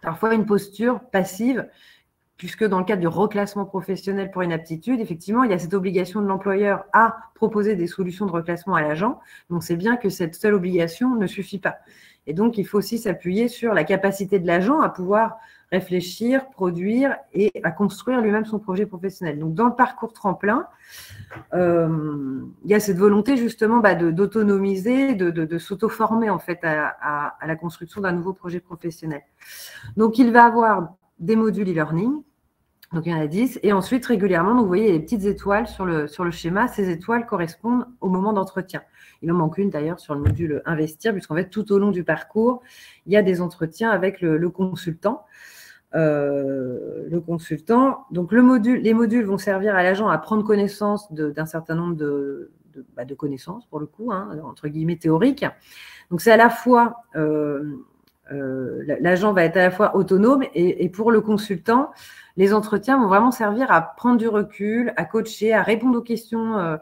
parfois une posture passive, puisque dans le cadre du reclassement professionnel pour inaptitude, effectivement, il y a cette obligation de l'employeur à proposer des solutions de reclassement à l'agent. Donc, c'est bien que cette seule obligation ne suffit pas. Et donc, il faut aussi s'appuyer sur la capacité de l'agent à pouvoir réfléchir, produire et à construire lui-même son projet professionnel. Donc, dans le parcours tremplin, il y a cette volonté justement d'autonomiser, de s'auto-former en fait à la construction d'un nouveau projet professionnel. Donc, il va avoir des modules e-learning, donc il y en a 10, et ensuite régulièrement, donc, vous voyez les petites étoiles sur le schéma, ces étoiles correspondent au moment d'entretien. Il en manque une d'ailleurs sur le module investir, puisqu'en fait tout au long du parcours, il y a des entretiens avec le consultant. Donc les modules vont servir à l'agent à prendre connaissance d'un certain nombre de connaissances, pour le coup, entre guillemets théoriques. Donc c'est à la fois l'agent va être à la fois autonome et pour le consultant, les entretiens vont vraiment servir à prendre du recul, à coacher, à répondre aux questions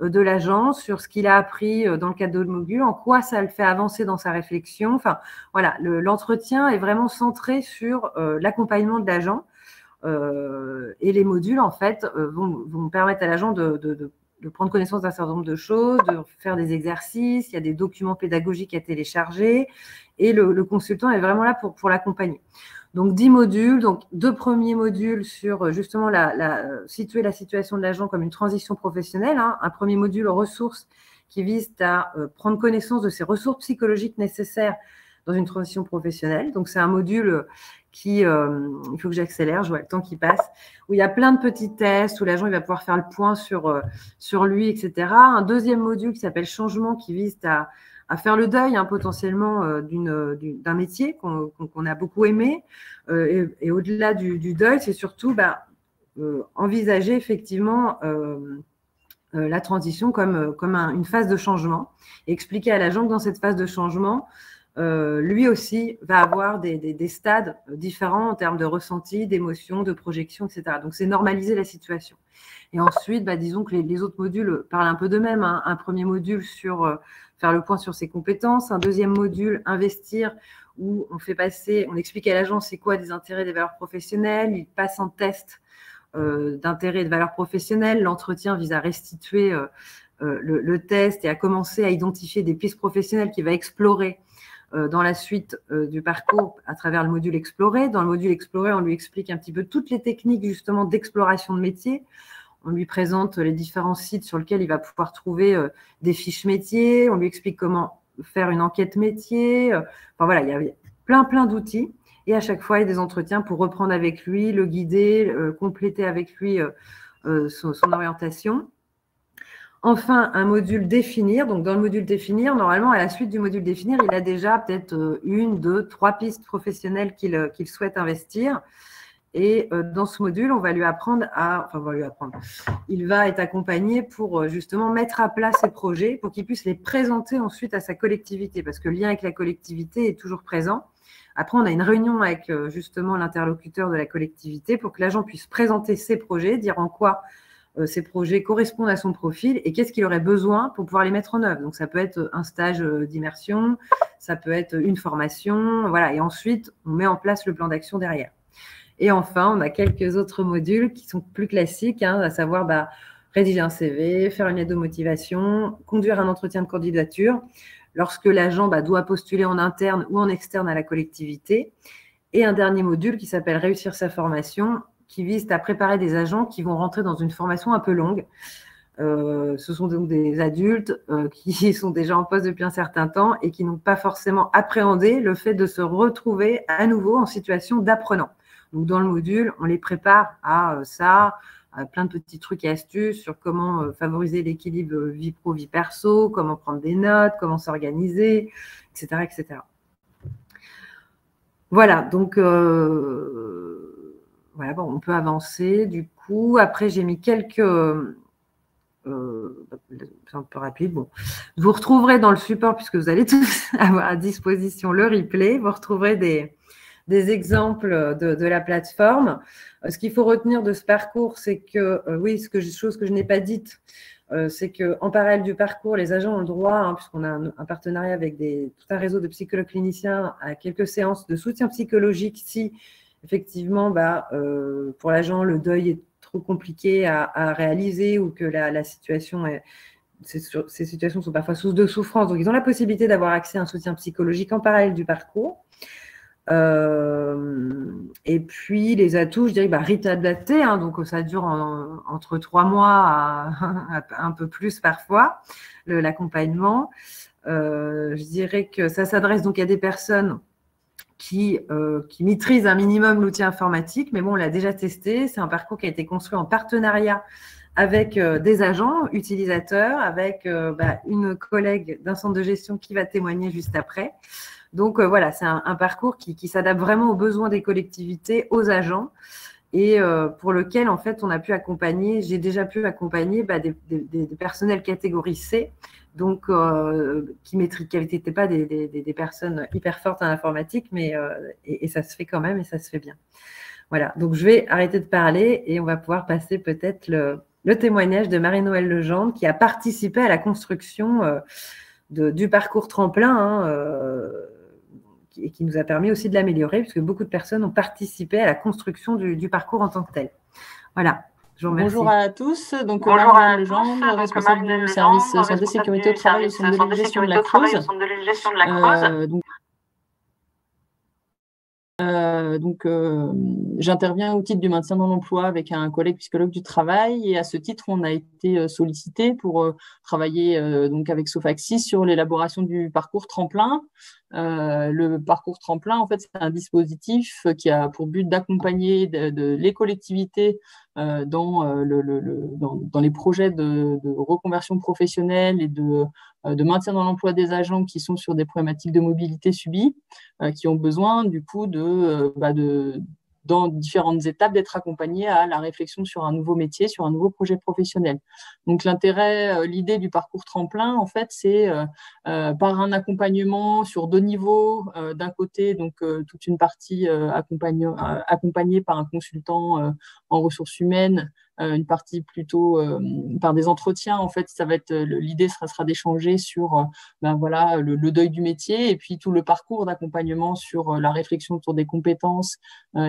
de l'agent sur ce qu'il a appris dans le cadre de module, en quoi ça le fait avancer dans sa réflexion. Enfin, voilà, l'entretien est vraiment centré sur l'accompagnement de l'agent et les modules, en fait, vont permettre à l'agent de prendre connaissance d'un certain nombre de choses, de faire des exercices, il y a des documents pédagogiques à télécharger et le consultant est vraiment là pour l'accompagner. Donc, 10 modules, donc 2 premiers modules sur justement situer la situation de l'agent comme une transition professionnelle. Un premier module ressources qui vise à prendre connaissance de ses ressources psychologiques nécessaires dans une transition professionnelle. Donc, c'est un module il faut que j'accélère, je vois le temps qui passe, où il y a plein de petits tests, où l'agent il va pouvoir faire le point sur lui, etc. Un deuxième module qui s'appelle changement, qui vise à faire le deuil potentiellement d'un métier qu'on a beaucoup aimé. Et au-delà du deuil, c'est surtout envisager effectivement la transition comme une phase de changement et expliquer à l'agent que dans cette phase de changement, lui aussi va avoir des stades différents en termes de ressenti, d'émotion, de projection, etc. Donc, c'est normaliser la situation. Et ensuite, disons que les autres modules parlent un peu d'eux-mêmes. Un premier module sur faire le point sur ses compétences. Un deuxième module, investir, où on explique à l'agent c'est quoi des intérêts, des valeurs professionnelles. Il passe en test d'intérêts et de valeurs professionnelles. L'entretien vise à restituer le test et à commencer à identifier des pistes professionnelles qu'il va explorer dans la suite du parcours à travers le module Explorer. Dans le module Explorer, on lui explique un petit peu toutes les techniques justement d'exploration de métier. On lui présente les différents sites sur lesquels il va pouvoir trouver des fiches métiers. On lui explique comment faire une enquête métier. Enfin voilà, il y a plein d'outils. Et à chaque fois, il y a des entretiens pour reprendre avec lui, le guider, compléter avec lui son orientation. Enfin, un module définir. Donc, dans le module définir, normalement, à la suite du module définir, il a déjà peut-être 1, 2, 3 pistes professionnelles qu'il souhaite investir. Et dans ce module, on va lui apprendre il va être accompagné pour justement mettre à plat ses projets pour qu'il puisse les présenter ensuite à sa collectivité, parce que le lien avec la collectivité est toujours présent. Après, on a une réunion avec justement l'interlocuteur de la collectivité pour que l'agent puisse présenter ses projets, dire en quoi ces projets correspondent à son profil et qu'est-ce qu'il aurait besoin pour pouvoir les mettre en œuvre. Donc, ça peut être un stage d'immersion, ça peut être une formation, voilà. Et ensuite, on met en place le plan d'action derrière. Et enfin, on a quelques autres modules qui sont plus classiques, à savoir rédiger un CV, faire une lettre de motivation, conduire un entretien de candidature lorsque l'agent doit postuler en interne ou en externe à la collectivité. Et un dernier module qui s'appelle Réussir sa formation, qui vise à préparer des agents qui vont rentrer dans une formation un peu longue. Ce sont donc des adultes qui sont déjà en poste depuis un certain temps et qui n'ont pas forcément appréhendé le fait de se retrouver à nouveau en situation d'apprenant. Donc, dans le module, on les prépare à plein de petits trucs et astuces sur comment favoriser l'équilibre vie pro, vie perso, comment prendre des notes, comment s'organiser, etc., etc. Voilà, donc voilà, bon, on peut avancer du coup. Après, j'ai mis quelques... c'est un peu rapide. Bon. Vous retrouverez dans le support, puisque vous allez tous avoir à disposition le replay, vous retrouverez des exemples de la plateforme. Ce qu'il faut retenir de ce parcours, c'est que, oui, chose que je n'ai pas dite, c'est qu'en parallèle du parcours, les agents ont le droit, puisqu'on a un partenariat avec tout un réseau de psychologues cliniciens, à quelques séances de soutien psychologique si, effectivement, pour l'agent, le deuil est trop compliqué à réaliser ou que la situation ces situations sont parfois source de souffrance. Donc, ils ont la possibilité d'avoir accès à un soutien psychologique en parallèle du parcours. Et puis, les atouts, je dirais, rythme adapté, donc ça dure entre 3 mois à un peu plus parfois, l'accompagnement. Je dirais que ça s'adresse donc à des personnes qui maîtrisent un minimum l'outil informatique, mais bon, on l'a déjà testé. C'est un parcours qui a été construit en partenariat avec des agents utilisateurs, avec une collègue d'un centre de gestion qui va témoigner juste après. Donc, voilà, c'est un parcours qui s'adapte vraiment aux besoins des collectivités, aux agents, et pour lequel, en fait, j'ai déjà pu accompagner des personnels catégorie C, donc qui n'étaient pas des personnes hyper fortes en informatique, mais et ça se fait quand même et ça se fait bien. Voilà, donc je vais arrêter de parler et on va pouvoir passer peut-être le témoignage de Marie-Noëlle Legendre qui a participé à la construction du parcours tremplin et qui nous a permis aussi de l'améliorer puisque beaucoup de personnes ont participé à la construction du parcours en tant que tel. Voilà. Bonjour à tous, donc Marie-Noëlle Legendre, responsable du service santé sécurité au travail au centre de gestion de la Creuse. J'interviens au titre du maintien dans l'emploi avec un collègue psychologue du travail et à ce titre, on a été sollicité pour travailler donc avec Sofaxis sur l'élaboration du parcours tremplin. Le parcours tremplin, en fait, c'est un dispositif qui a pour but d'accompagner les collectivités dans les projets de reconversion professionnelle et de maintien dans l'emploi des agents qui sont sur des problématiques de mobilité subie, qui ont besoin du coup dans différentes étapes, d'être accompagnés à la réflexion sur un nouveau métier, sur un nouveau projet professionnel. Donc l'idée du parcours tremplin, en fait, c'est par un accompagnement sur 2 niveaux. D'un côté, donc toute une partie accompagnée par un consultant en ressources humaines, une partie plutôt par des entretiens. En fait, ça va être l'idée sera d'échanger sur le deuil du métier et puis tout le parcours d'accompagnement sur la réflexion autour des compétences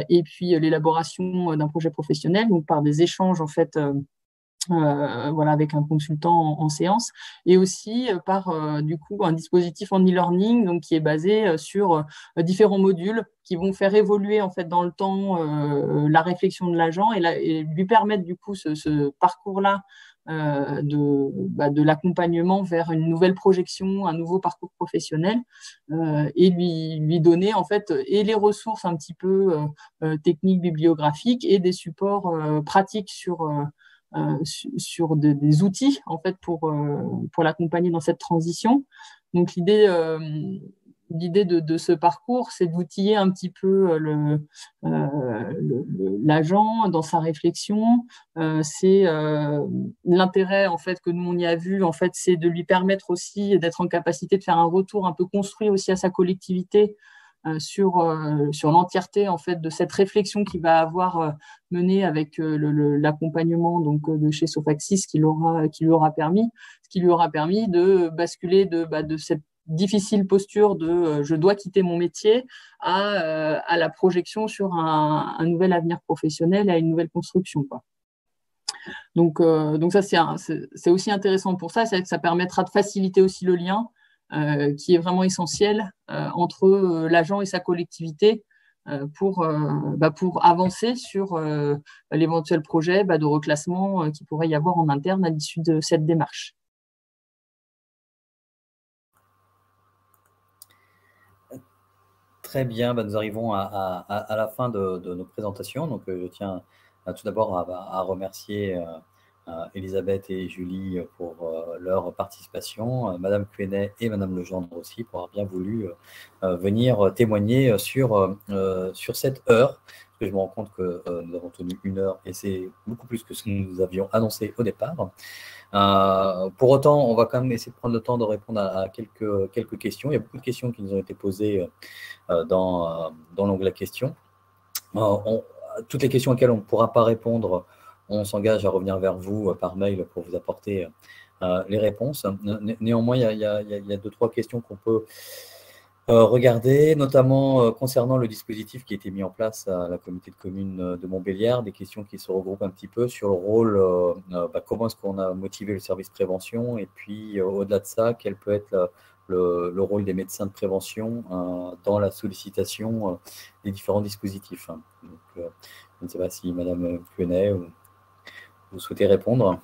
et puis l'élaboration d'un projet professionnel, donc par des échanges en fait. Avec un consultant en séance et aussi par du coup un dispositif en e-learning donc qui est basé sur différents modules qui vont faire évoluer en fait dans le temps la réflexion de l'agent et lui permettre du coup ce parcours-là de l'accompagnement vers une nouvelle projection, un nouveau parcours professionnel et lui donner en fait et les ressources un petit peu techniques, bibliographiques et des supports pratiques sur des outils en fait pour l'accompagner dans cette transition. Donc l'idée de ce parcours, c'est d'outiller un petit peu l'agent dans sa réflexion. C'est l'intérêt en fait que nous on y a vu en fait, c'est de lui permettre aussi d'être en capacité de faire un retour un peu construit aussi à sa collectivité. Sur l'entièreté en fait de cette réflexion qu'il va avoir menée avec l'accompagnement donc de chez Sofaxis qui lui aura permis de basculer de cette difficile posture de je dois quitter mon métier à la projection sur un nouvel avenir professionnel, à une nouvelle construction, quoi. Donc ça, c'est aussi intéressant pour ça, c'est que ça permettra de faciliter aussi le lien qui est vraiment essentiel entre l'agent et sa collectivité pour avancer sur l'éventuel projet de reclassement qu'il pourrait y avoir en interne à l'issue de cette démarche. Très bien, nous arrivons à la fin de nos présentations. Donc, je tiens tout d'abord à remercier Elisabeth et Julie pour leur participation, Madame Quenet et Madame Legendre aussi pour avoir bien voulu venir témoigner sur cette heure. Parce que je me rends compte que nous avons tenu 1 heure et c'est beaucoup plus que ce que nous avions annoncé au départ. Pour autant, on va quand même essayer de prendre le temps de répondre à quelques questions. Il y a beaucoup de questions qui nous ont été posées dans l'onglet questions. Toutes les questions auxquelles on ne pourra pas répondre, on s'engage à revenir vers vous par mail pour vous apporter les réponses. Néanmoins, il y a 2-3 questions qu'on peut regarder, notamment concernant le dispositif qui a été mis en place à la communauté de communes de Montbéliard, des questions qui se regroupent un petit peu sur le rôle, comment est-ce qu'on a motivé le service prévention, et puis au-delà de ça, quel peut être le rôle des médecins de prévention dans la sollicitation des différents dispositifs. Donc, je ne sais pas si Madame Quenet, vous souhaitez répondre.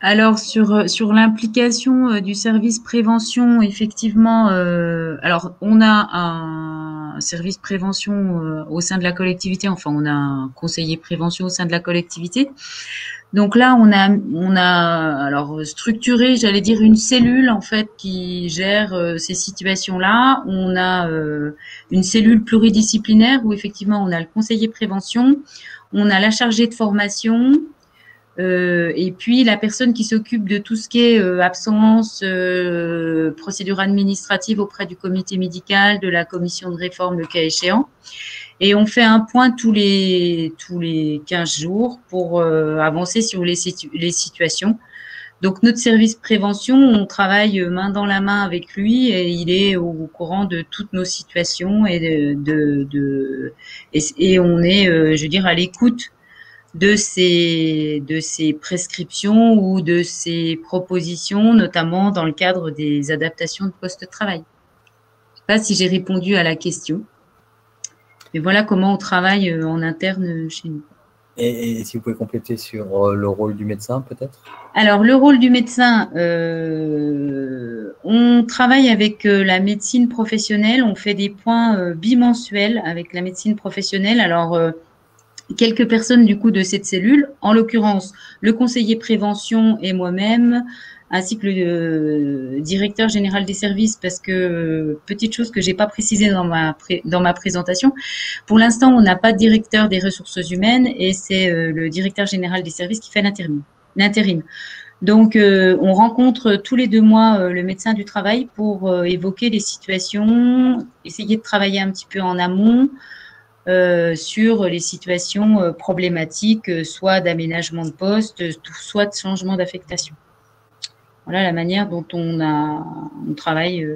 Alors, sur l'implication du service prévention, effectivement, alors on a un service prévention au sein de la collectivité, enfin on a un conseiller prévention au sein de la collectivité. Donc là, on a alors structuré, j'allais dire, une cellule en fait qui gère ces situations-là. On a une cellule pluridisciplinaire où effectivement on a le conseiller prévention, on a la chargée de formation, et puis la personne qui s'occupe de tout ce qui est absence, procédure administrative auprès du comité médical, de la commission de réforme le cas échéant. Et on fait un point tous les 15 jours pour avancer sur les situations. Donc notre service prévention, on travaille main dans la main avec lui et il est au courant de toutes nos situations et et on est, je veux dire, à l'écoute de ces prescriptions ou de ces propositions, notamment dans le cadre des adaptations de poste de travail. Je ne sais pas si j'ai répondu à la question, mais voilà comment on travaille en interne chez nous. Et si vous pouvez compléter sur le rôle du médecin, peut-être? Alors, le rôle du médecin, on travaille avec la médecine professionnelle, on fait des points bimensuels avec la médecine professionnelle. Alors, quelques personnes du coup de cette cellule, en l'occurrence le conseiller prévention et moi-même, ainsi que le directeur général des services, parce que petite chose que j'ai pas précisé dans ma présentation, pour l'instant on n'a pas de directeur des ressources humaines et c'est le directeur général des services qui fait l'intérim. Donc on rencontre tous les 2 mois le médecin du travail pour évoquer les situations, essayer de travailler un petit peu en amont. Sur les situations problématiques, soit d'aménagement de poste, soit de changement d'affectation. Voilà la manière dont on travaille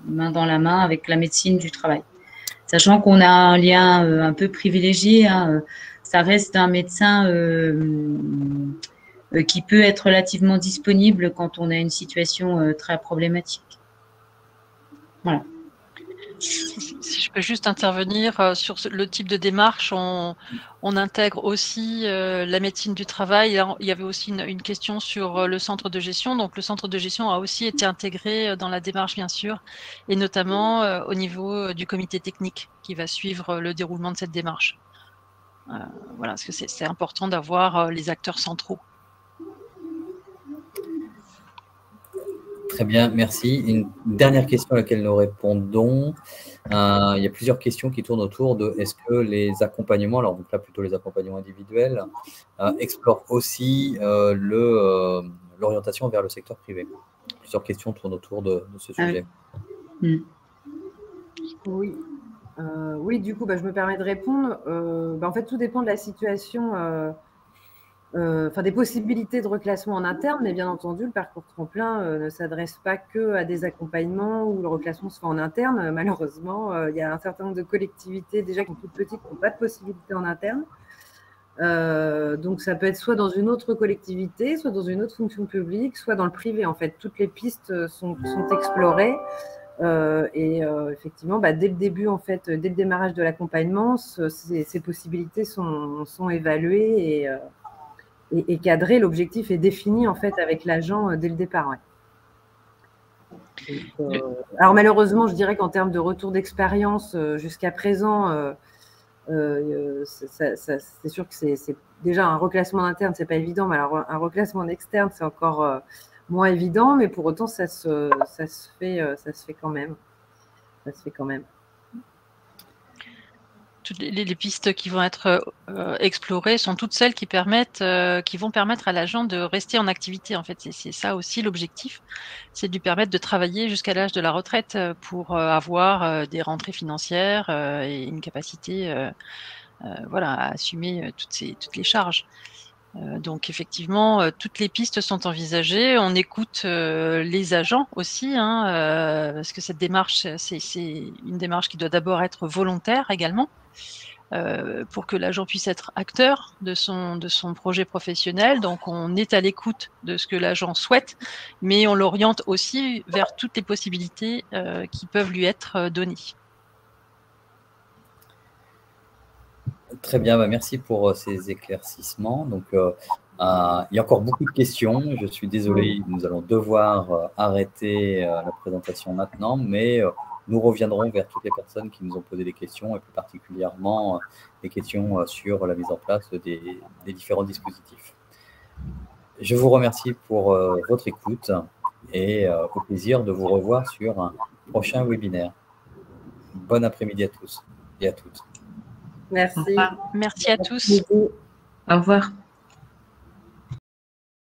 main dans la main avec la médecine du travail. Sachant qu'on a un lien un peu privilégié, ça reste un médecin qui peut être relativement disponible quand on a une situation très problématique. Voilà. Si je peux juste intervenir sur le type de démarche, on intègre aussi la médecine du travail. Il y avait aussi une question sur le centre de gestion. Donc, le centre de gestion a aussi été intégré dans la démarche, bien sûr, et notamment au niveau du comité technique qui va suivre le déroulement de cette démarche. Voilà, parce que c'est important d'avoir les acteurs centraux. Très bien, merci. Une dernière question à laquelle nous répondons. Il y a plusieurs questions qui tournent autour de est-ce que les accompagnements, alors donc là plutôt les accompagnements individuels, explorent aussi l'orientation vers le secteur privé. Plusieurs questions tournent autour de ce sujet. Oui. Oui, du coup, je me permets de répondre. En fait, tout dépend de la situation, des possibilités de reclassement en interne, mais bien entendu, le parcours tremplin ne s'adresse pas que à des accompagnements où le reclassement se fait en interne. Malheureusement, il y a un certain nombre de collectivités déjà qui sont toutes petites, qui n'ont pas de possibilités en interne. Donc, ça peut être soit dans une autre collectivité, soit dans une autre fonction publique, soit dans le privé. En fait, toutes les pistes sont explorées. Effectivement, dès le début, en fait, dès le démarrage de l'accompagnement, ces possibilités sont évaluées et cadrées. L'objectif est défini en fait avec l'agent dès le départ. Ouais. Donc, alors malheureusement, je dirais qu'en termes de retour d'expérience, jusqu'à présent, c'est sûr que c'est déjà un reclassement interne, c'est pas évident, mais alors un reclassement en externe, c'est encore moins évident, mais pour autant, ça se fait quand même. Ça se fait quand même. Toutes les pistes qui vont être explorées sont toutes celles qui vont permettre à l'agent de rester en activité. En fait, c'est ça aussi l'objectif, c'est de lui permettre de travailler jusqu'à l'âge de la retraite pour avoir des rentrées financières et une capacité voilà, à assumer toutes les charges. Donc effectivement, toutes les pistes sont envisagées. On écoute les agents aussi, parce que cette démarche, c'est une démarche qui doit d'abord être volontaire également, pour que l'agent puisse être acteur de son projet professionnel. Donc on est à l'écoute de ce que l'agent souhaite, mais on l'oriente aussi vers toutes les possibilités qui peuvent lui être données. Très bien, merci pour ces éclaircissements. Donc, il y a encore beaucoup de questions. Je suis désolé, nous allons devoir arrêter la présentation maintenant, mais nous reviendrons vers toutes les personnes qui nous ont posé des questions, et plus particulièrement des questions sur la mise en place des différents dispositifs. Je vous remercie pour votre écoute et au plaisir de vous revoir sur un prochain webinaire. Bon après-midi à tous et à toutes. Merci. Merci à tous. Au revoir.